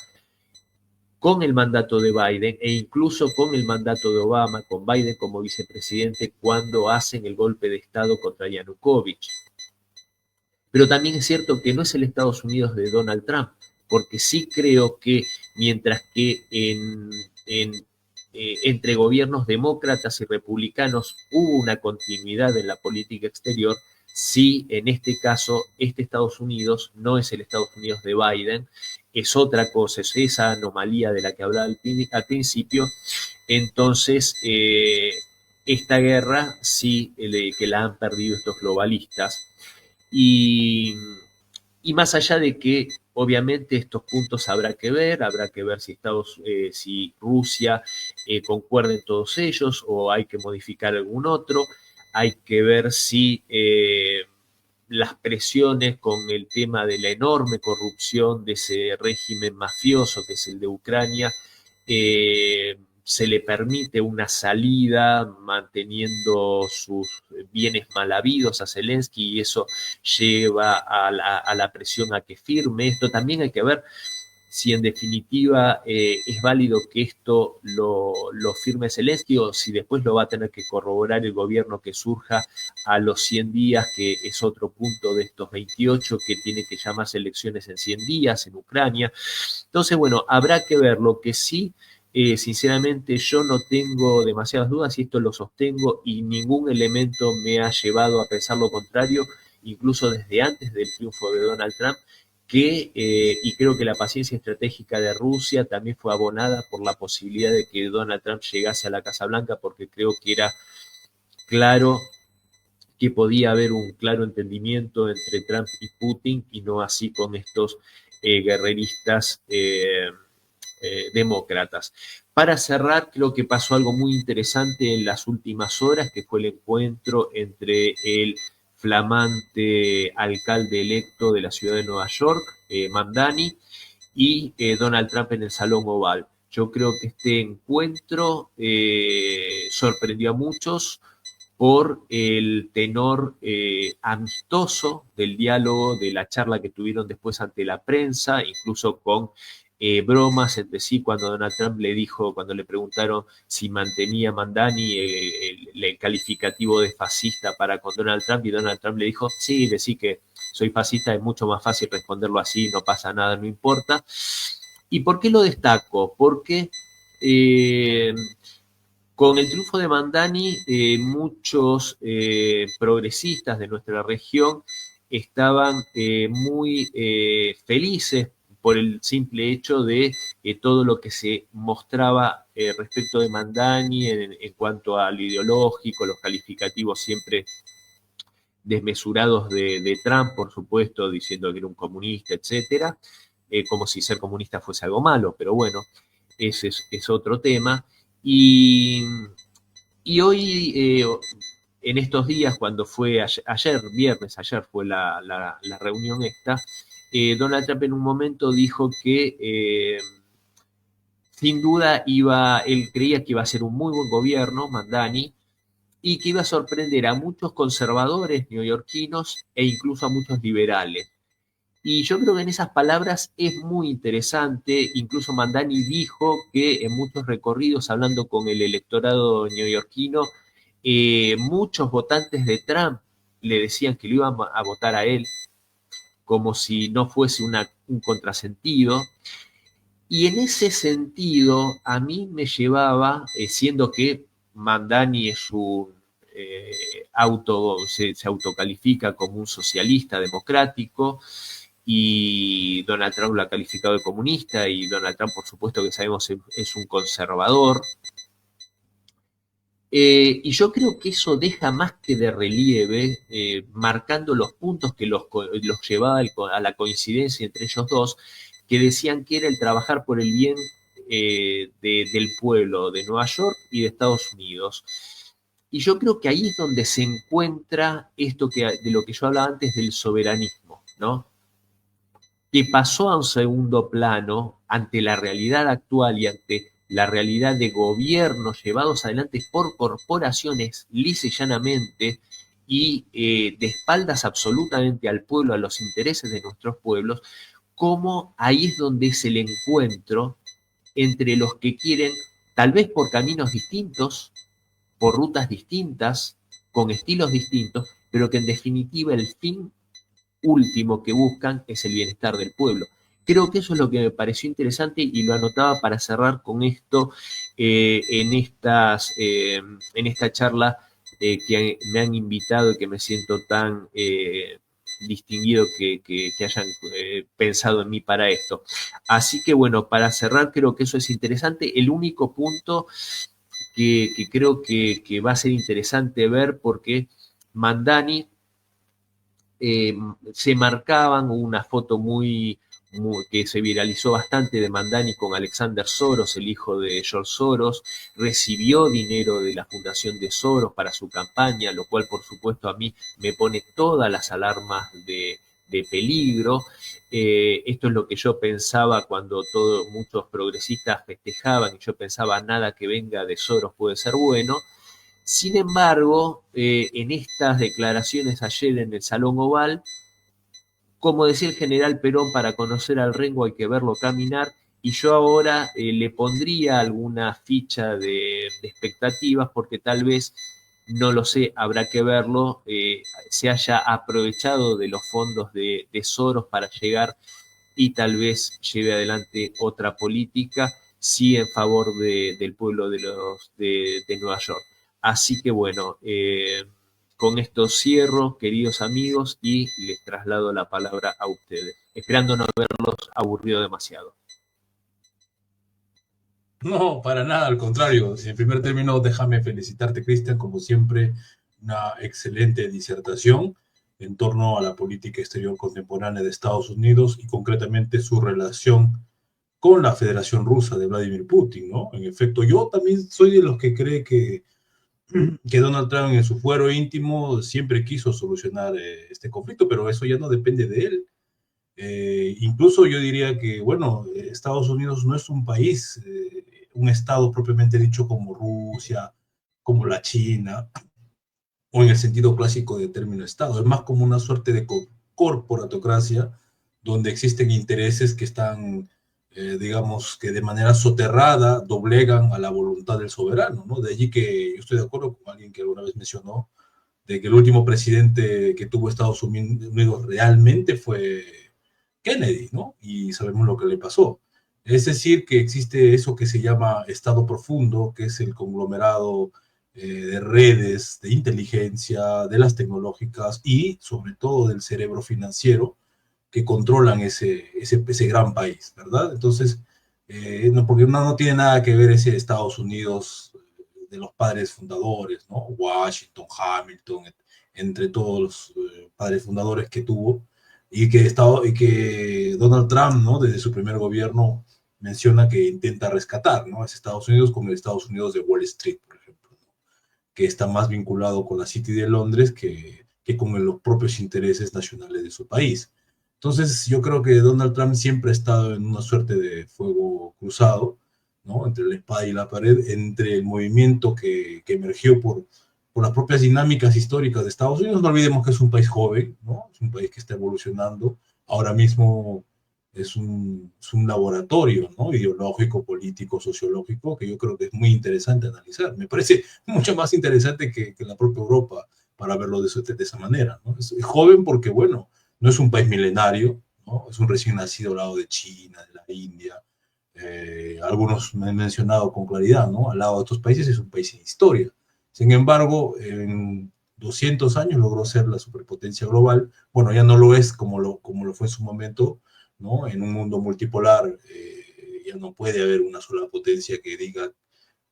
S2: con el mandato de Biden e incluso con el mandato de Obama, con Biden como vicepresidente, cuando hacen el golpe de Estado contra Yanukovych. Pero también es cierto que no es el Estados Unidos de Donald Trump, porque sí creo que mientras que entre gobiernos demócratas y republicanos hubo una continuidad en la política exterior, sí, en este caso, este Estados Unidos no es el Estados Unidos de Biden, es otra cosa, es esa anomalía de la que hablaba al principio. Entonces, esta guerra sí que la han perdido estos globalistas. Y más allá de que obviamente estos puntos habrá que ver si Rusia concuerda en todos ellos o hay que modificar algún otro, hay que ver si las presiones con el tema de la enorme corrupción de ese régimen mafioso que es el de Ucrania, se le permite una salida manteniendo sus bienes mal habidos a Zelensky y eso lleva a la presión a que firme. Esto también hay que ver si en definitiva es válido que esto lo firme Zelensky o si después lo va a tener que corroborar el gobierno que surja a los 100 días, que es otro punto de estos 28 que tiene que llamarse elecciones en 100 días en Ucrania. Entonces, bueno, habrá que ver. Lo que sí, sinceramente yo no tengo demasiadas dudas y esto lo sostengo y ningún elemento me ha llevado a pensar lo contrario, incluso desde antes del triunfo de Donald Trump, y creo que la paciencia estratégica de Rusia también fue abonada por la posibilidad de que Donald Trump llegase a la Casa Blanca, porque creo que era claro que podía haber un claro entendimiento entre Trump y Putin y no así con estos guerreristas demócratas. Para cerrar, creo que pasó algo muy interesante en las últimas horas, que fue el encuentro entre el flamante alcalde electo de la ciudad de Nueva York, Mamdani, y Donald Trump en el Salón Oval. Yo creo que este encuentro sorprendió a muchos por el tenor amistoso del diálogo, de la charla que tuvieron después ante la prensa, incluso con bromas entre sí, cuando Donald Trump le dijo, cuando le preguntaron si mantenía Mamdani el calificativo de fascista para con Donald Trump, y Donald Trump le dijo, sí, decí que soy fascista, es mucho más fácil responderlo así, no pasa nada, no importa. ¿Y por qué lo destaco? Porque con el triunfo de Mamdani, muchos progresistas de nuestra región estaban muy felices por el simple hecho de todo lo que se mostraba respecto de Mamdani en cuanto al ideológico, los calificativos siempre desmesurados de Trump, por supuesto, diciendo que era un comunista, etcétera, como si ser comunista fuese algo malo, pero bueno, ese es otro tema. Y hoy, en estos días, cuando fue ayer fue la reunión esta, Donald Trump en un momento dijo que sin duda él creía que iba a ser un muy buen gobierno, Mamdani, y que iba a sorprender a muchos conservadores neoyorquinos e incluso a muchos liberales. Y yo creo que en esas palabras es muy interesante. Incluso Mamdani dijo que en muchos recorridos, hablando con el electorado neoyorquino, muchos votantes de Trump le decían que lo iban a votar a él, como si no fuese un contrasentido. Y en ese sentido, a mí me llevaba, siendo que Mamdani es un se autocalifica como un socialista democrático, y Donald Trump lo ha calificado de comunista, y Donald Trump, por supuesto que sabemos, es un conservador. Y yo creo que eso deja más que de relieve, marcando los puntos que los llevaba a la coincidencia entre ellos dos, que decían que era el trabajar por el bien del pueblo de Nueva York y de Estados Unidos. Y yo creo que ahí es donde se encuentra esto de lo que yo hablaba antes del soberanismo, ¿no? Que pasó a un segundo plano ante la realidad actual y ante la realidad de gobiernos llevados adelante por corporaciones lisa y llanamente, y de espaldas absolutamente al pueblo, a los intereses de nuestros pueblos, como ahí es donde es el encuentro entre los que quieren, tal vez por caminos distintos, por rutas distintas, con estilos distintos, pero que en definitiva el fin último que buscan es el bienestar del pueblo. Creo que eso es lo que me pareció interesante, y lo anotaba para cerrar con esto en esta charla que me han invitado, y que me siento tan distinguido que hayan pensado en mí para esto. Así que bueno, para cerrar, creo que eso es interesante. El único punto que creo que va a ser interesante ver, porque Mamdani se marcaban una foto que se viralizó bastante de Mamdani con Alexander Soros, el hijo de George Soros. Recibió dinero de la fundación de Soros para su campaña, lo cual por supuesto a mí me pone todas las alarmas de peligro. Esto es lo que yo pensaba cuando muchos progresistas festejaban, y yo pensaba, nada que venga de Soros puede ser bueno. Sin embargo, en estas declaraciones ayer en el Salón Oval, como decía el general Perón, para conocer al Rengo hay que verlo caminar, y yo ahora le pondría alguna ficha de expectativas, porque tal vez, no lo sé, habrá que verlo, se haya aprovechado de los fondos de Soros para llegar, y tal vez lleve adelante otra política, sí, en favor del pueblo de Nueva York. Así que bueno, con esto cierro, queridos amigos, y les traslado la palabra a ustedes, esperando no haberlos aburrido demasiado.
S1: No, para nada, al contrario. En primer término, déjame felicitarte, Cristian, como siempre, una excelente disertación en torno a la política exterior contemporánea de Estados Unidos, y concretamente su relación con la Federación Rusa de Vladimir Putin, ¿no? En efecto, yo también soy de los que cree que Donald Trump en su fuero íntimo siempre quiso solucionar este conflicto, pero eso ya no depende de él. Incluso yo diría que, bueno, Estados Unidos no es un país, un estado propiamente dicho como Rusia, como la China, o en el sentido clásico de término estado. Es más como una suerte de corporatocracia, donde existen intereses que están, digamos, que de manera soterrada doblegan a la voluntad del soberano, ¿no? De allí que yo estoy de acuerdo con alguien que alguna vez mencionó de que el último presidente que tuvo Estados Unidos realmente fue Kennedy, ¿no? Y sabemos lo que le pasó. Es decir, que existe eso que se llama Estado profundo, que es el conglomerado de redes, de inteligencia, de las tecnológicas y sobre todo del cerebro financiero que controlan ese gran país, ¿verdad? Entonces, no, porque no tiene nada que ver ese Estados Unidos de los padres fundadores, ¿no? Washington, Hamilton, entre todos los padres fundadores que tuvo, y que Donald Trump, ¿no? Desde su primer gobierno menciona que intenta rescatar, ¿no? Es Estados Unidos como el Estados Unidos de Wall Street, por ejemplo, ¿no? Que está más vinculado con la City de Londres que con los propios intereses nacionales de su país. Entonces, yo creo que Donald Trump siempre ha estado en una suerte de fuego cruzado, ¿no? Entre la espada y la pared, entre el movimiento que emergió por las propias dinámicas históricas de Estados Unidos. No olvidemos que es un país joven, ¿no? Es un país que está evolucionando. Ahora mismo es un laboratorio, ¿no? Ideológico, político, sociológico, que yo creo que es muy interesante analizar. Me parece mucho más interesante que la propia Europa para verlo de esa manera, ¿no? Es joven porque, bueno, no es un país milenario, ¿no? Es un recién nacido al lado de China, de la India, Algunos me han mencionado con claridad, ¿no? Al lado de otros países es un país sin historia. Sin embargo, en 200 años logró ser la superpotencia global. Bueno, ya no lo es como lo fue en su momento, ¿no? En un mundo multipolar ya no puede haber una sola potencia que diga,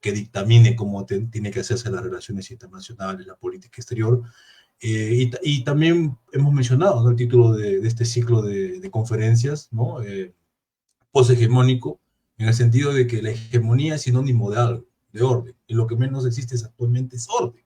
S1: que dictamine cómo tiene que hacerse las relaciones internacionales, la política exterior. Y también hemos mencionado, ¿no?, el título de este ciclo de conferencias, ¿no? Poshegemónico, en el sentido de que la hegemonía es sinónimo de algo, de orden, y lo que menos existe actualmente es orden.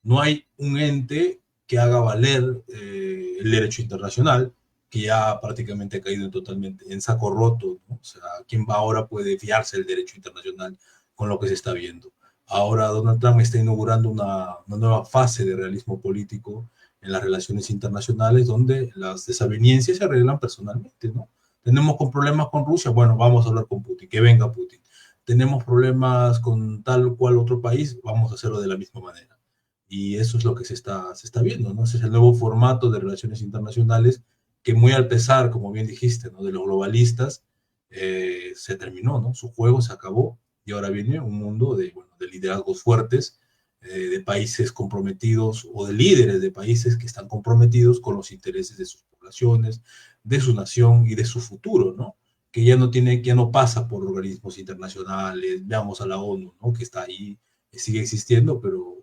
S1: No hay un ente que haga valer el derecho internacional, que ya prácticamente ha caído totalmente en saco roto, ¿no? O sea, ¿quién va ahora puede fiarse del derecho internacional con lo que se está viendo? Ahora Donald Trump está inaugurando una nueva fase de realismo político en las relaciones internacionales, donde las desavenencias se arreglan personalmente, ¿no? Tenemos problemas con Rusia, bueno, vamos a hablar con Putin, que venga Putin. Tenemos problemas con tal cual otro país, vamos a hacerlo de la misma manera. Y eso es lo que se está viendo, ¿no? Ese es el nuevo formato de relaciones internacionales que, muy al pesar, como bien dijiste, ¿no?, de los globalistas, se terminó, ¿no? Su juego se acabó y ahora viene un mundo de liderazgos fuertes, de países comprometidos o de líderes de países que están comprometidos con los intereses de sus poblaciones, de su nación y de su futuro, ¿no? Que ya no pasa por organismos internacionales, veamos a la ONU, ¿no?, que está ahí, sigue existiendo, pero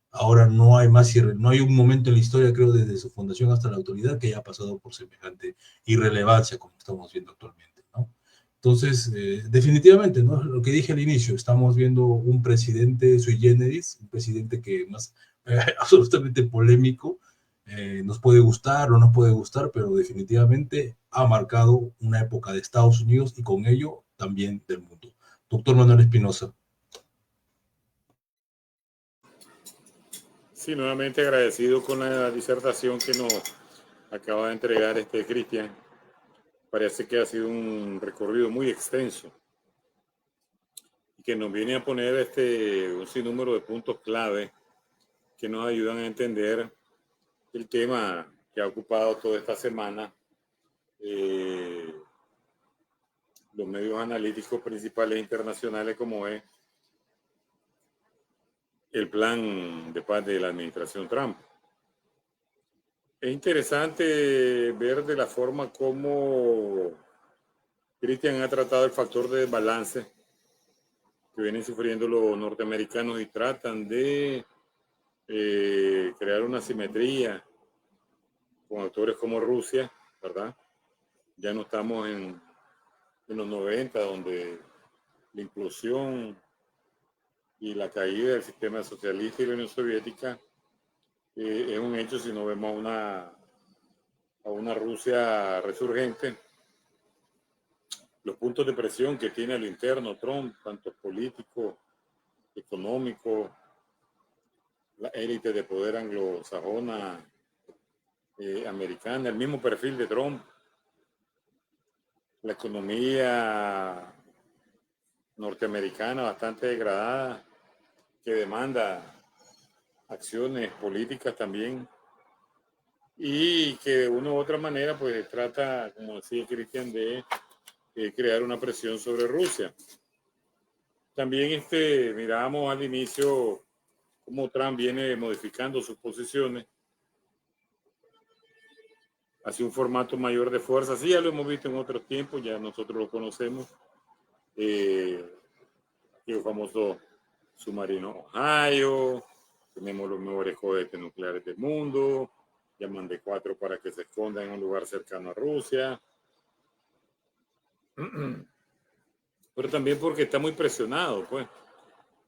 S1: ahora no hay más, no hay un momento en la historia, creo, desde su fundación hasta la actualidad, que haya pasado por semejante irrelevancia como estamos viendo actualmente, ¿no? Entonces, definitivamente, ¿no?, lo que dije al inicio, estamos viendo un presidente sui generis, un presidente que más absolutamente polémico, nos puede gustar o no puede gustar, pero definitivamente ha marcado una época de Estados Unidos y con ello también del mundo. Doctor Manuel Espinosa.
S3: Sí, nuevamente agradecido con la disertación que nos acaba de entregar Cristian. Parece que ha sido un recorrido muy extenso y que nos viene a poner un sinnúmero de puntos clave que nos ayudan a entender el tema que ha ocupado toda esta semana los medios analíticos principales internacionales, como es el plan de paz de la administración Trump. Es interesante ver de la forma como Cristian ha tratado el factor de desbalance que vienen sufriendo los norteamericanos y tratan de crear una simetría con actores como Rusia, ¿verdad? Ya no estamos en los 90, donde la implosión y la caída del sistema socialista y la Unión Soviética es un hecho, si no vemos a una Rusia resurgente. Los puntos de presión que tiene a lo interno Trump, tanto político, económico, la élite de poder anglosajona, americana, el mismo perfil de Trump, la economía norteamericana bastante degradada, que demanda acciones políticas también, y que de una u otra manera pues trata, como decía Cristian, de crear una presión sobre Rusia. También mirábamos al inicio cómo Trump viene modificando sus posiciones hacia un formato mayor de fuerza. Sí, ya lo hemos visto en otros tiempos, ya nosotros lo conocemos. El famoso submarino Ohio, tenemos los mejores cohetes nucleares del mundo, llaman de 4 para que se escondan en un lugar cercano a Rusia. Pero también porque está muy presionado, pues.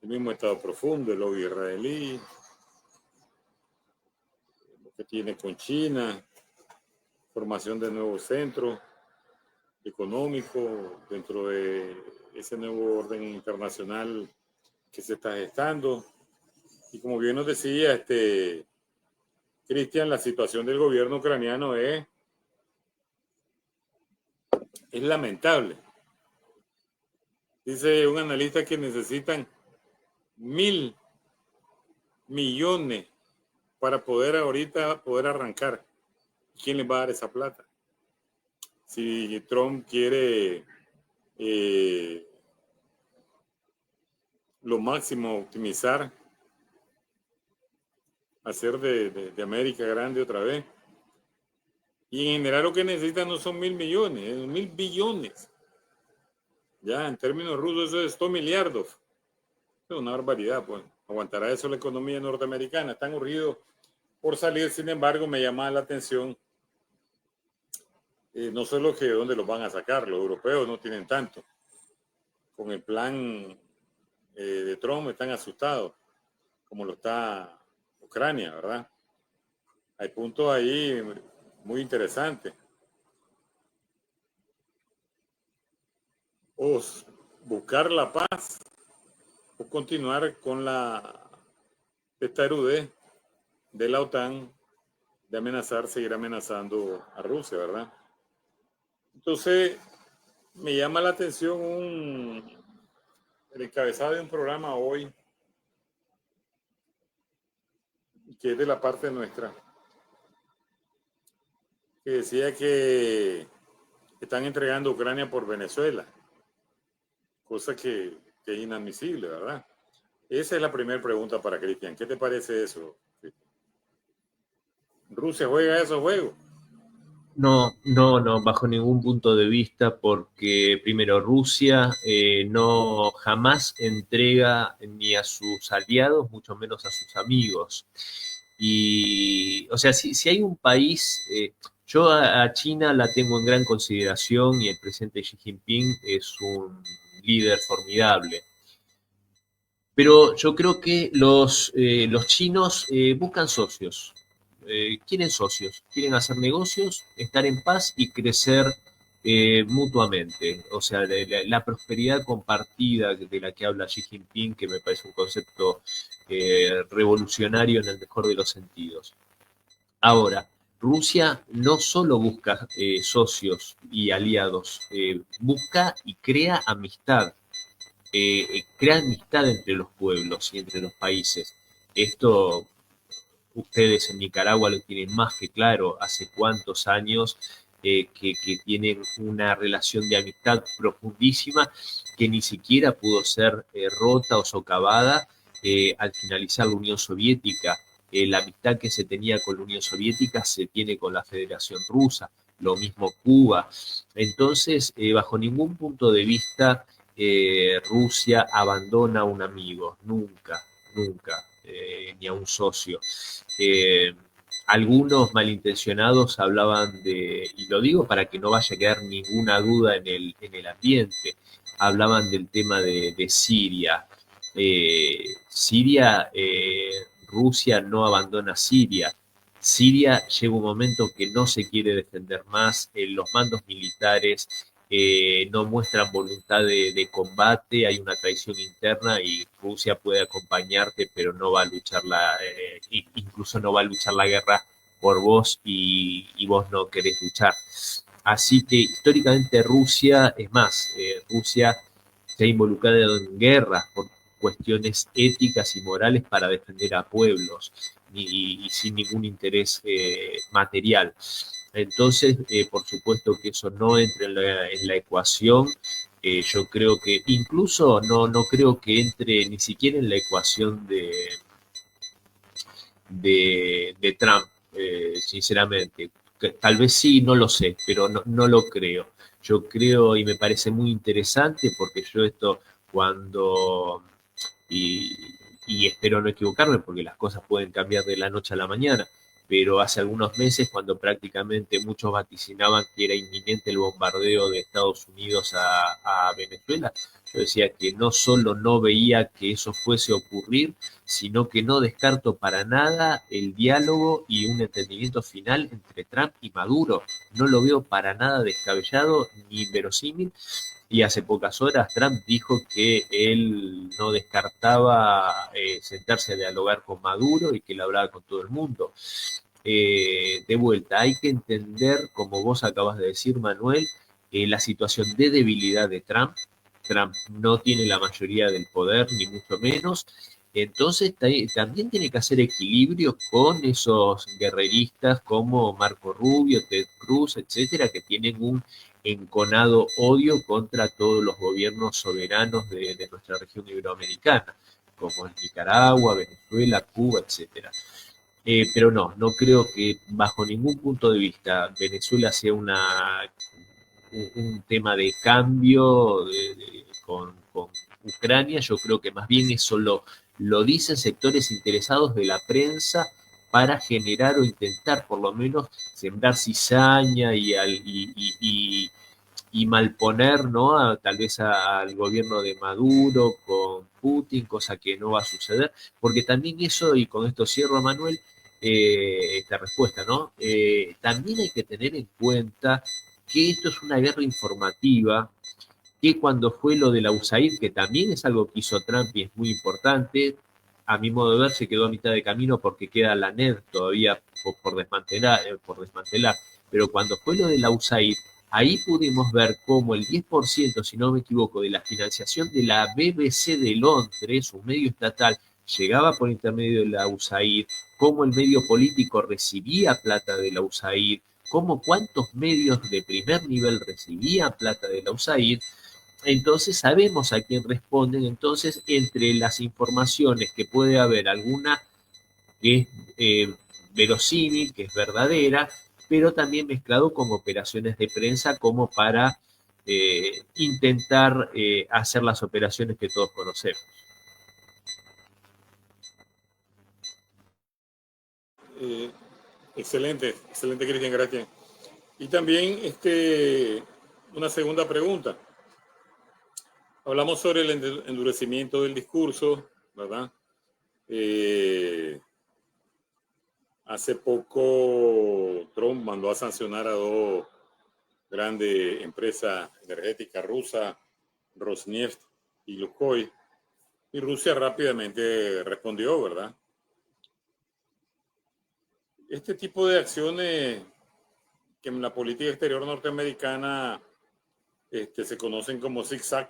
S3: El mismo Estado Profundo, el lobby israelí, lo que tiene con China, formación de nuevos centros económicos dentro de ese nuevo orden internacional que se está gestando. Y como bien nos decía Cristian, la situación del gobierno ucraniano es lamentable. Dice un analista que necesitan 1.000 millones para poder arrancar. ¿Quién les va a dar esa plata? Si Trump quiere lo máximo optimizar, hacer de América grande otra vez. Y en general lo que necesitan no son 1.000 millones, es 1.000 billones. Ya en términos rusos eso es 100 miliardos. Es una barbaridad, pues. ¿Aguantará eso la economía norteamericana? Están urgidos por salir, sin embargo, me llama la atención, no solo que de dónde los van a sacar, los europeos no tienen tanto. Con el plan de Trump están asustados, como lo está Ucrania, ¿verdad? Hay puntos ahí muy interesantes. O buscar la paz o continuar con la testarudez de la OTAN de amenazar, seguir amenazando a Rusia, ¿verdad? Entonces, me llama la atención el encabezado de un programa hoy que es de la parte nuestra, que decía que están entregando Ucrania por Venezuela, cosa que es inadmisible, ¿verdad? Esa es la primera pregunta para Cristian. ¿Qué te parece eso, Cristian? ¿Rusia juega esos juegos?
S2: No, bajo ningún punto de vista, porque primero Rusia no jamás entrega ni a sus aliados, mucho menos a sus amigos. Y, o sea, si hay un país, yo a China la tengo en gran consideración y el presidente Xi Jinping es un líder formidable. Pero yo creo que los chinos buscan socios, quieren socios, quieren hacer negocios, estar en paz y crecer mutuamente. O sea, la prosperidad compartida de la que habla Xi Jinping, que me parece un concepto revolucionario en el mejor de los sentidos. Ahora, Rusia no solo busca socios y aliados, busca y crea amistad. Crea amistad entre los pueblos y entre los países. Esto ustedes en Nicaragua lo tienen más que claro, hace cuántos años que tienen una relación de amistad profundísima que ni siquiera pudo ser rota o socavada al finalizar la Unión Soviética. La amistad que se tenía con la Unión Soviética se tiene con la Federación Rusa, lo mismo Cuba. Entonces, bajo ningún punto de vista, Rusia abandona a un amigo, nunca, nunca, ni a un socio. Algunos malintencionados hablaban de, y lo digo para que no vaya a quedar ninguna duda en el ambiente, hablaban del tema de Siria. Rusia no abandona Siria. Siria llega un momento que no se quiere defender más, los mandos militares no muestran voluntad de combate, hay una traición interna y Rusia puede acompañarte, pero no va a luchar incluso no va a luchar la guerra por vos y vos no querés luchar. Así que históricamente Rusia, es más, Rusia se ha involucrado en guerras por cuestiones éticas y morales para defender a pueblos y sin ningún interés material. Entonces, por supuesto que eso no entra en la ecuación. Yo creo que incluso no creo que entre ni siquiera en la ecuación de Trump, sinceramente. Tal vez sí, no lo sé, pero no lo creo. Yo creo y me parece muy interesante porque yo esto cuando, y, y espero no equivocarme porque las cosas pueden cambiar de la noche a la mañana, pero hace algunos meses cuando prácticamente muchos vaticinaban que era inminente el bombardeo de Estados Unidos a Venezuela, yo decía que no solo no veía que eso fuese a ocurrir, sino que no descarto para nada el diálogo y un entendimiento final entre Trump y Maduro. No lo veo para nada descabellado ni inverosímil. Y hace pocas horas Trump dijo que él no descartaba sentarse a dialogar con Maduro y que él hablaba con todo el mundo. De vuelta, hay que entender, como vos acabas de decir, Manuel, la situación de debilidad de Trump. Trump no tiene la mayoría del poder, ni mucho menos. Entonces también tiene que hacer equilibrio con esos guerreristas como Marco Rubio, Ted Cruz, etcétera, que tienen un enconado odio contra todos los gobiernos soberanos de nuestra región iberoamericana, como en Nicaragua, Venezuela, Cuba, etcétera. Pero no creo que bajo ningún punto de vista Venezuela sea un tema de cambio con Ucrania. Yo creo que más bien eso lo dicen sectores interesados de la prensa para generar o intentar por lo menos sembrar cizaña y malponer, ¿no? Tal vez al gobierno de Maduro con Putin, cosa que no va a suceder, porque también eso, y con esto cierro, Manuel, esta respuesta, ¿no? También hay que tener en cuenta que esto es una guerra informativa, que cuando fue lo de la USAID, que también es algo que hizo Trump y es muy importante, a mi modo de ver se quedó a mitad de camino porque queda la NED todavía por desmantelar, pero cuando fue lo de la USAID, ahí pudimos ver cómo el 10%, si no me equivoco, de la financiación de la BBC de Londres, un medio estatal, llegaba por intermedio de la USAID, cómo el medio político recibía plata de la USAID, cómo cuántos medios de primer nivel recibían plata de la USAID. Entonces sabemos a quién responden. Entonces, entre las informaciones que puede haber alguna que es verosímil, que es verdadera, pero también mezclado con operaciones de prensa como para intentar hacer las operaciones que todos conocemos.
S3: Excelente, Cristian, gracias. Y también una segunda pregunta. Hablamos sobre el endurecimiento del discurso, ¿verdad? Hace poco Trump mandó a sancionar a dos grandes empresas energéticas rusas, Rosneft y Lukoil, y Rusia rápidamente respondió, ¿verdad? Este tipo de acciones que en la política exterior norteamericana se conocen como zigzag,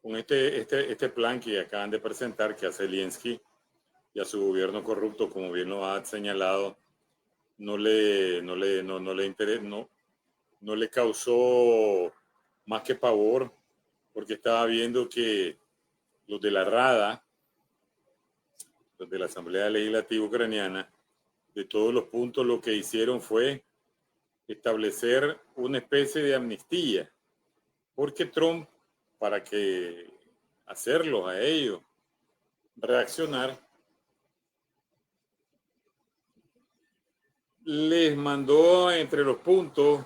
S3: con este plan que acaban de presentar, que a Zelensky y a su gobierno corrupto, como bien lo ha señalado, no le causó más que pavor, porque estaba viendo que los de la Rada, los de la Asamblea Legislativa Ucraniana, de todos los puntos lo que hicieron fue establecer una especie de amnistía, porque Trump, para que hacerlos a ellos reaccionar, les mandó entre los puntos,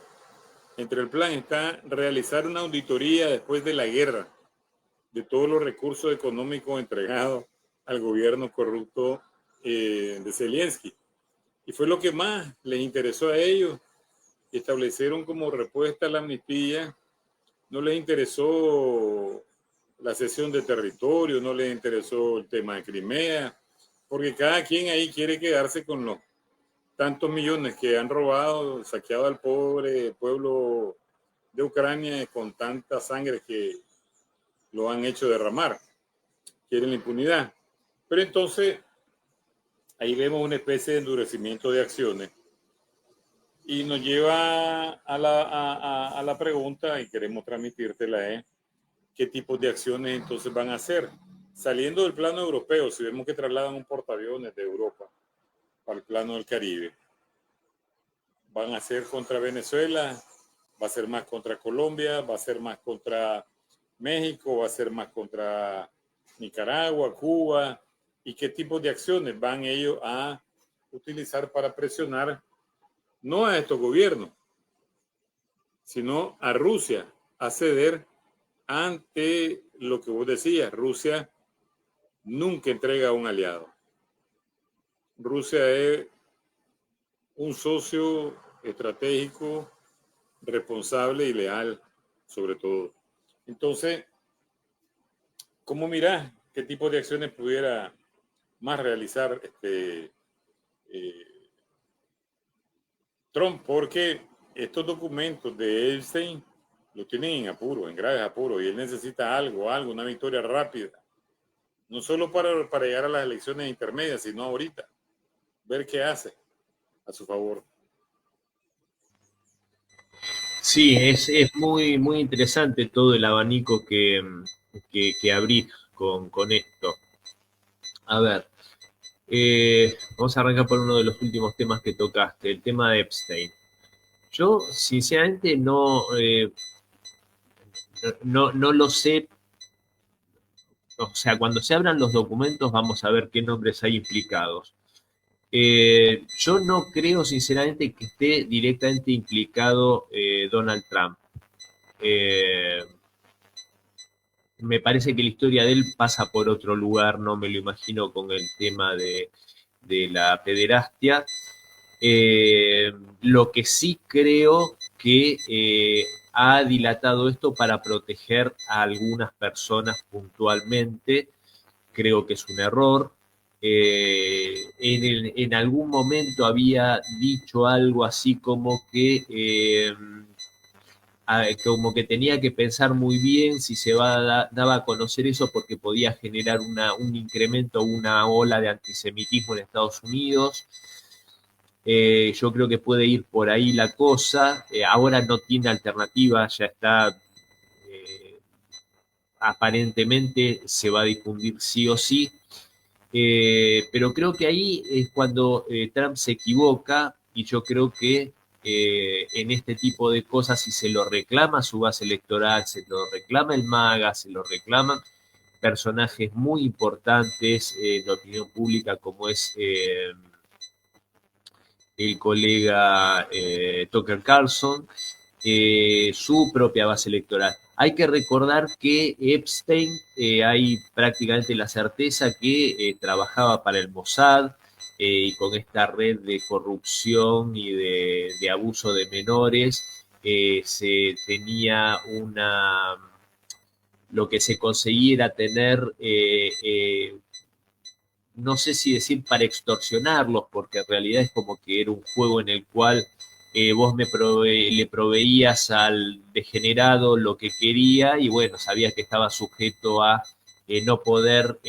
S3: entre el plan está realizar una auditoría después de la guerra de todos los recursos económicos entregados al gobierno corrupto de Zelensky. Y fue lo que más les interesó a ellos. Establecieron como respuesta a la amnistía. No les interesó la cesión de territorio, no les interesó el tema de Crimea, porque cada quien ahí quiere quedarse con los tantos millones que han robado, saqueado al pobre pueblo de Ucrania con tanta sangre que lo han hecho derramar. Quieren la impunidad. Pero entonces, ahí vemos una especie de endurecimiento de acciones y nos lleva a la pregunta, y queremos transmitírtela, ¿qué tipos de acciones entonces van a hacer? Saliendo del plano europeo, si vemos que trasladan un portaaviones de Europa al plano del Caribe, ¿van a ser contra Venezuela? ¿Va a ser más contra Colombia? ¿Va a ser más contra México? ¿Va a ser más contra Nicaragua, Cuba? ¿Y qué tipo de acciones van ellos a utilizar para presionar no a estos gobiernos, sino a Rusia a ceder ante lo que vos decías? Rusia nunca entrega a un aliado. Rusia es un socio estratégico, responsable y leal, sobre todo. Entonces, ¿cómo mirás qué tipo de acciones pudiera más realizar Trump? Porque estos documentos de Epstein lo tienen en apuro, en graves apuros, y él necesita algo, una victoria rápida. No solo para llegar a las elecciones intermedias, sino ahorita. Ver qué hace a su favor.
S2: Sí, es muy, muy interesante todo el abanico que abrís con esto. A ver, vamos a arrancar por uno de los últimos temas que tocaste, el tema de Epstein. Yo, sinceramente, no lo sé. O sea, cuando se abran los documentos vamos a ver qué nombres hay implicados. Yo no creo, sinceramente, que esté directamente implicado Donald Trump. Eh, Me parece que la historia de él pasa por otro lugar, no me lo imagino con el tema de la pederastia. Eh, lo que sí creo que ha dilatado esto para proteger a algunas personas puntualmente, creo que es un error. En algún momento había dicho algo así como que tenía que pensar muy bien si daba a conocer eso porque podía generar un incremento, una ola de antisemitismo en Estados Unidos. Yo creo que puede ir por ahí la cosa. Ahora no tiene alternativa, ya está, aparentemente se va a difundir sí o sí. Pero creo que ahí es cuando Trump se equivoca y yo creo que en este tipo de cosas, si se lo reclama su base electoral, se lo reclama el MAGA, se lo reclaman personajes muy importantes en la opinión pública como es el colega Tucker Carlson, su propia base electoral. Hay que recordar que Epstein, hay prácticamente la certeza que trabajaba para el Mossad y con esta red de corrupción y de abuso de menores se tenía lo que se conseguía tener no sé si decir para extorsionarlos, porque en realidad es como que era un juego en el cual vos le proveías al degenerado lo que quería y bueno, sabías que estaba sujeto a no poder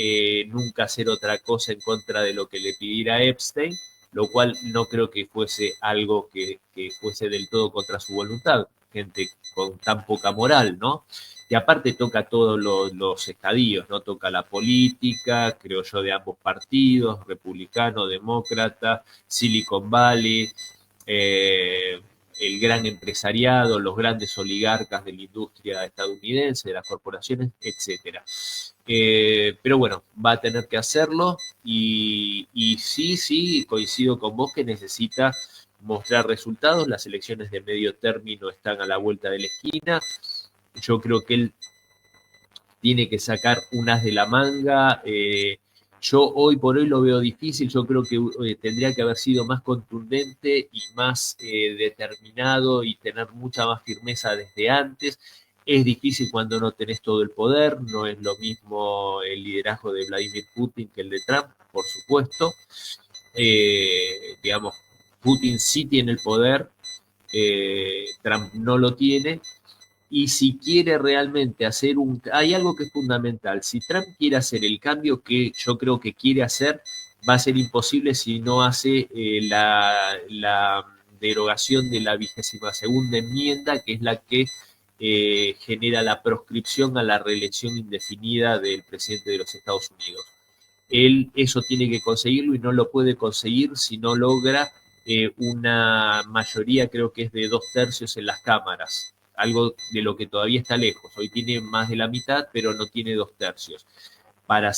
S2: nunca hacer otra cosa en contra de lo que le pidiera Epstein, lo cual no creo que fuese algo que fuese del todo contra su voluntad, gente con tan poca moral, ¿no? Y aparte toca todos los estadios, ¿no? Toca la política, creo yo, de ambos partidos, republicano, demócrata, Silicon Valley, eh, el gran empresariado, los grandes oligarcas de la industria estadounidense, de las corporaciones, etcétera. Pero bueno, va a tener que hacerlo y sí, coincido con vos que necesita mostrar resultados. Las elecciones de medio término están a la vuelta de la esquina. Yo creo que él tiene que sacar un as de la manga. Yo hoy por hoy lo veo difícil, yo creo que tendría que haber sido más contundente y más determinado y tener mucha más firmeza desde antes. Es difícil cuando no tenés todo el poder, no es lo mismo el liderazgo de Vladimir Putin que el de Trump, por supuesto. Digamos, Putin sí tiene el poder, Trump no lo tiene, y si quiere realmente hacer Hay algo que es fundamental, si Trump quiere hacer el cambio que yo creo que quiere hacer, va a ser imposible si no hace la derogación de la 22ª enmienda, que es la que genera la proscripción a la reelección indefinida del presidente de los Estados Unidos. Él eso tiene que conseguirlo y no lo puede conseguir si no logra una mayoría, creo que es de 2/3 en las cámaras, algo de lo que todavía está lejos. Hoy tiene más de la mitad, pero no tiene 2/3 para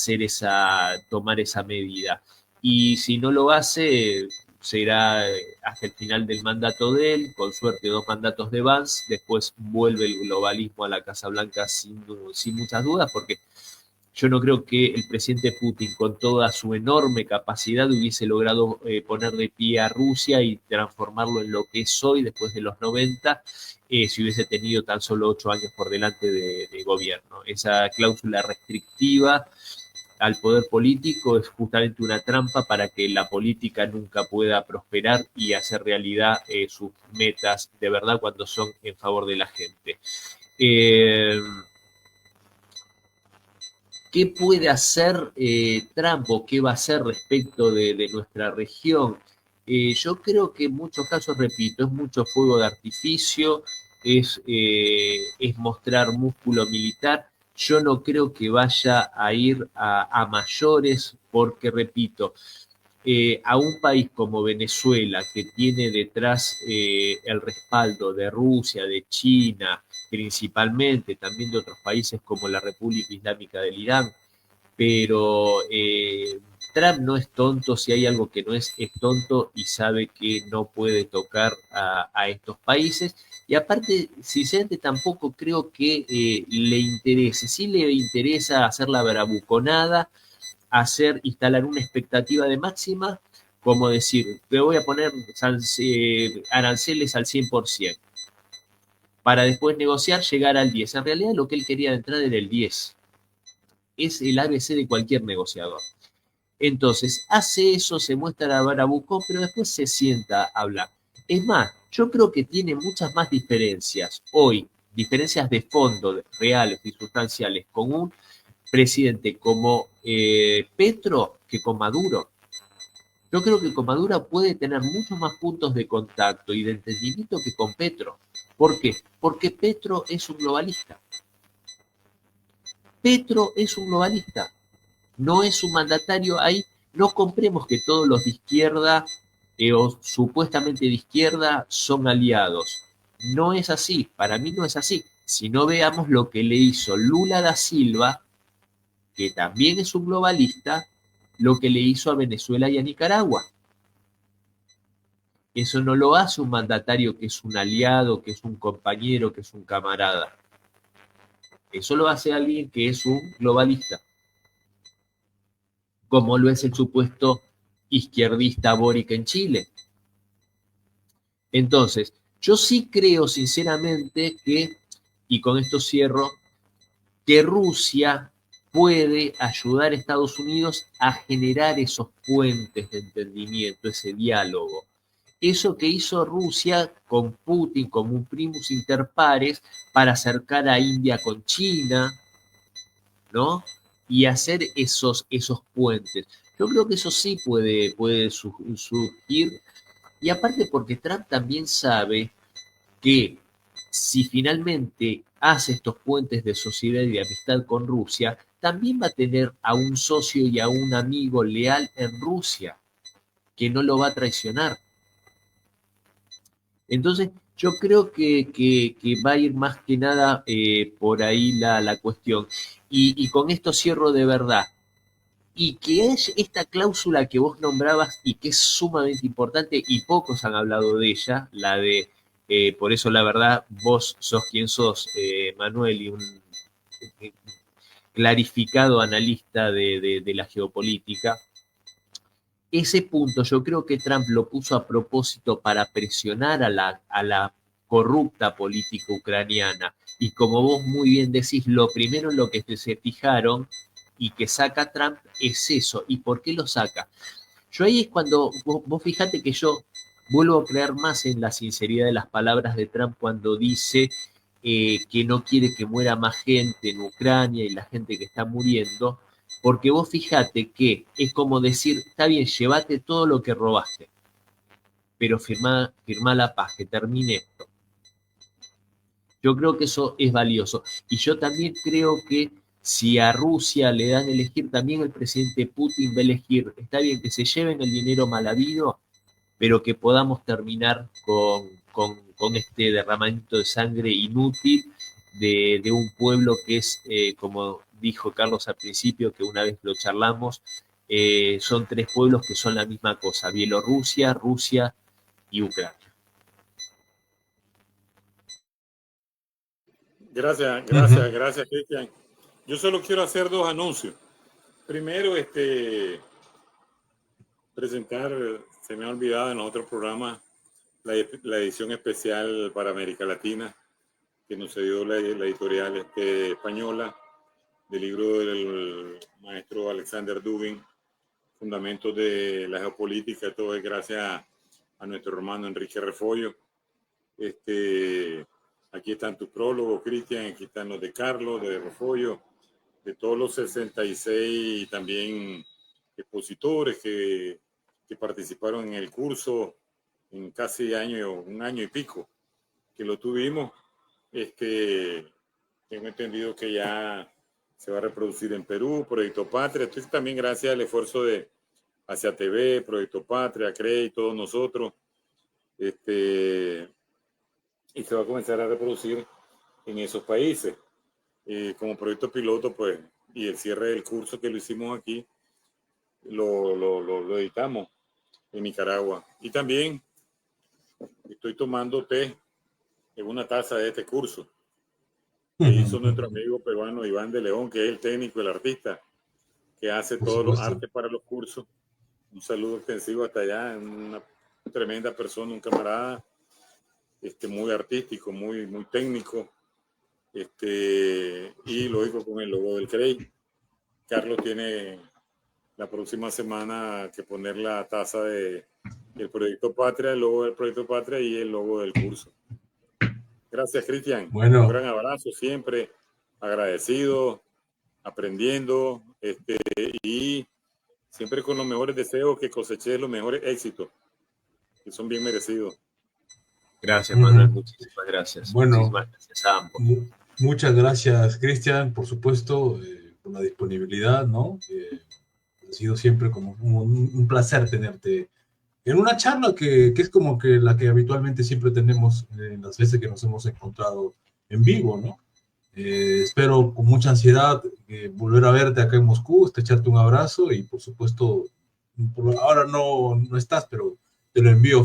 S2: tomar esa medida. Y si no lo hace, será hasta el final del mandato de él, con suerte 2 mandatos de Vance, después vuelve el globalismo a la Casa Blanca sin muchas dudas, porque yo no creo que el presidente Putin, con toda su enorme capacidad, hubiese logrado poner de pie a Rusia y transformarlo en lo que es hoy después de los 90, si hubiese tenido tan solo 8 años por delante de gobierno. Esa cláusula restrictiva al poder político es justamente una trampa para que la política nunca pueda prosperar y hacer realidad sus metas de verdad cuando son en favor de la gente. ¿Qué puede hacer Trump o qué va a hacer respecto de nuestra región? Yo creo que en muchos casos, repito, es mucho fuego de artificio. es mostrar músculo militar. Yo no creo que vaya a ir a mayores, porque, repito, a un país como Venezuela, que tiene detrás el respaldo de Rusia, de China, principalmente, también de otros países como la República Islámica del Irán, pero Trump no es tonto. Si hay algo que no es tonto, y sabe que no puede tocar a estos países. Y aparte, sinceramente, tampoco creo que le interese. Sí le interesa hacer la bravuconada, instalar una expectativa de máxima, como decir, te voy a poner aranceles al 100%, para después negociar, llegar al 10. En realidad lo que él quería de entrada era el 10. Es el ABC de cualquier negociador. Entonces, hace eso, se muestra a Barabucó, pero después se sienta a hablar. Es más, yo creo que tiene muchas más diferencias hoy, diferencias de fondo, reales y sustanciales, con un presidente como Petro que con Maduro. Yo creo que con Maduro puede tener muchos más puntos de contacto y de entendimiento que con Petro. ¿Por qué? Porque Petro es un globalista. Petro es un globalista. No es un mandatario ahí. No compremos que todos los de izquierda o supuestamente de izquierda son aliados. No es así. Para mí no es así. Si no, veamos lo que le hizo Lula da Silva, que también es un globalista, lo que le hizo a Venezuela y a Nicaragua. Eso no lo hace un mandatario que es un aliado, que es un compañero, que es un camarada. Eso lo hace alguien que es un globalista, como lo es el supuesto izquierdista Boric en Chile. Entonces, yo sí creo sinceramente que, y con esto cierro, que Rusia puede ayudar a Estados Unidos a generar esos puentes de entendimiento, ese diálogo. Eso que hizo Rusia con Putin como un primus inter pares para acercar a India con China, ¿no? Y hacer esos puentes. Yo creo que eso sí puede surgir. Y aparte porque Trump también sabe que si finalmente hace estos puentes de sociedad y de amistad con Rusia, también va a tener a un socio y a un amigo leal en Rusia, que no lo va a traicionar. Entonces, yo creo que va a ir más que nada por ahí la cuestión. Y con esto cierro de verdad. Y que es esta cláusula que vos nombrabas y que es sumamente importante y pocos han hablado de ella, la de, por eso la verdad, vos sos quien sos, Manuel, y un clarificado analista de la geopolítica. Ese punto yo creo que Trump lo puso a propósito para presionar a la corrupta política ucraniana. Y como vos muy bien decís, lo primero en lo que se fijaron y que saca Trump es eso. ¿Y por qué lo saca? Yo ahí es cuando vos fijate que yo vuelvo a creer más en la sinceridad de las palabras de Trump cuando dice que no quiere que muera más gente en Ucrania y la gente que está muriendo, porque vos fijate que es como decir, está bien, llévate todo lo que robaste, pero firma la paz, que termine esto. Yo creo que eso es valioso. Y yo también creo que si a Rusia le dan a elegir, también el presidente Putin va a elegir, está bien que se lleven el dinero mal habido, pero que podamos terminar con este derramamiento de sangre inútil de un pueblo que es, como dijo Carlos al principio, que una vez lo charlamos, son tres pueblos que son la misma cosa: Bielorrusia, Rusia y Ucrania.
S3: Gracias, Cristian. Yo solo quiero hacer dos anuncios. Primero, presentar, se me ha olvidado en otro programa, la edición especial para América Latina que nos dio la editorial española del libro del maestro Alexander Dugin, Fundamentos de la Geopolítica. Todo es gracias a nuestro hermano Enrique Refollo. Aquí están tus prólogos, Cristian, aquí están los de Carlos, de Refollo, de todos los 66 también expositores que participaron en el curso en casi un año y pico que lo tuvimos. Tengo entendido que ya se va a reproducir en Perú, Proyecto Patria. Entonces también gracias al esfuerzo de Hacia TV, Proyecto Patria, CRE y todos nosotros. Y se va a comenzar a reproducir en esos países. Como proyecto piloto, pues, y el cierre del curso que lo hicimos aquí, lo editamos en Nicaragua. Y también estoy tomando té en una taza de este curso que hizo nuestro amigo peruano Iván de León, que es el técnico, el artista, que hace todos los artes para los cursos. Un saludo extensivo hasta allá, una tremenda persona, un camarada, muy artístico, muy técnico, y lógico con el logo del CREI. Carlos tiene la próxima semana que poner la taza del Proyecto Patria, el logo del Proyecto Patria y el logo del curso. Gracias, Cristian.
S1: Bueno.
S3: Un gran abrazo, siempre agradecido, aprendiendo, y siempre con los mejores deseos, que coseches los mejores éxitos, que son bien merecidos.
S2: Gracias, Manuel. Muchísimas gracias.
S1: Bueno,
S2: muchísimas gracias a ambos.
S1: Muchas gracias, Cristian, por supuesto, por la disponibilidad, ¿no? Ha sido siempre como un placer tenerte en una charla que es como que la que habitualmente siempre tenemos en las veces que nos hemos encontrado en vivo, ¿no? Espero con mucha ansiedad volver a verte acá en Moscú, echarte un abrazo y por supuesto, ahora no estás, pero te lo envío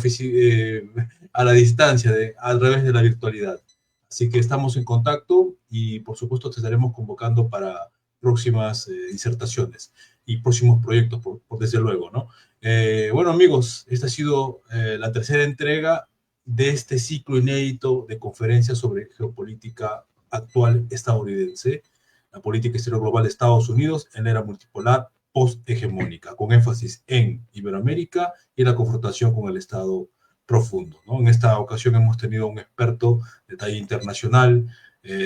S1: a la distancia, a través de la virtualidad. Así que estamos en contacto y por supuesto te estaremos convocando para próximas disertaciones y próximos proyectos, desde luego, ¿no? Bueno, amigos, esta ha sido la tercera entrega de este ciclo inédito de conferencias sobre geopolítica actual estadounidense, la política exterior global de Estados Unidos en la era multipolar post-hegemónica, con énfasis en Iberoamérica y la confrontación con el Estado profundo, ¿no? En esta ocasión hemos tenido un experto de talla internacional,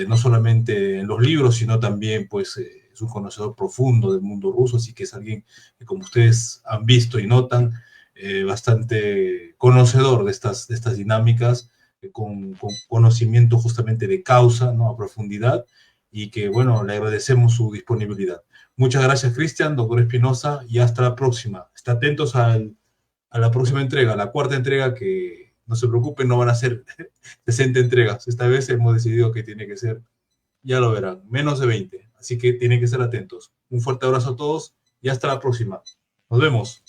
S1: no solamente en los libros, sino también, pues, es un conocedor profundo del mundo ruso, así que es alguien que, como ustedes han visto y notan, bastante conocedor de estas dinámicas, con conocimiento justamente de causa, ¿no? A profundidad, y que, bueno, le agradecemos su disponibilidad. Muchas gracias, Cristian, doctor Espinosa, y hasta la próxima. Estén atentos a la próxima entrega, la cuarta entrega, que no se preocupen, no van a ser 60 entregas. Esta vez hemos decidido que tiene que ser, ya lo verán, menos de 20. Así que tienen que estar atentos. Un fuerte abrazo a todos y hasta la próxima. Nos vemos.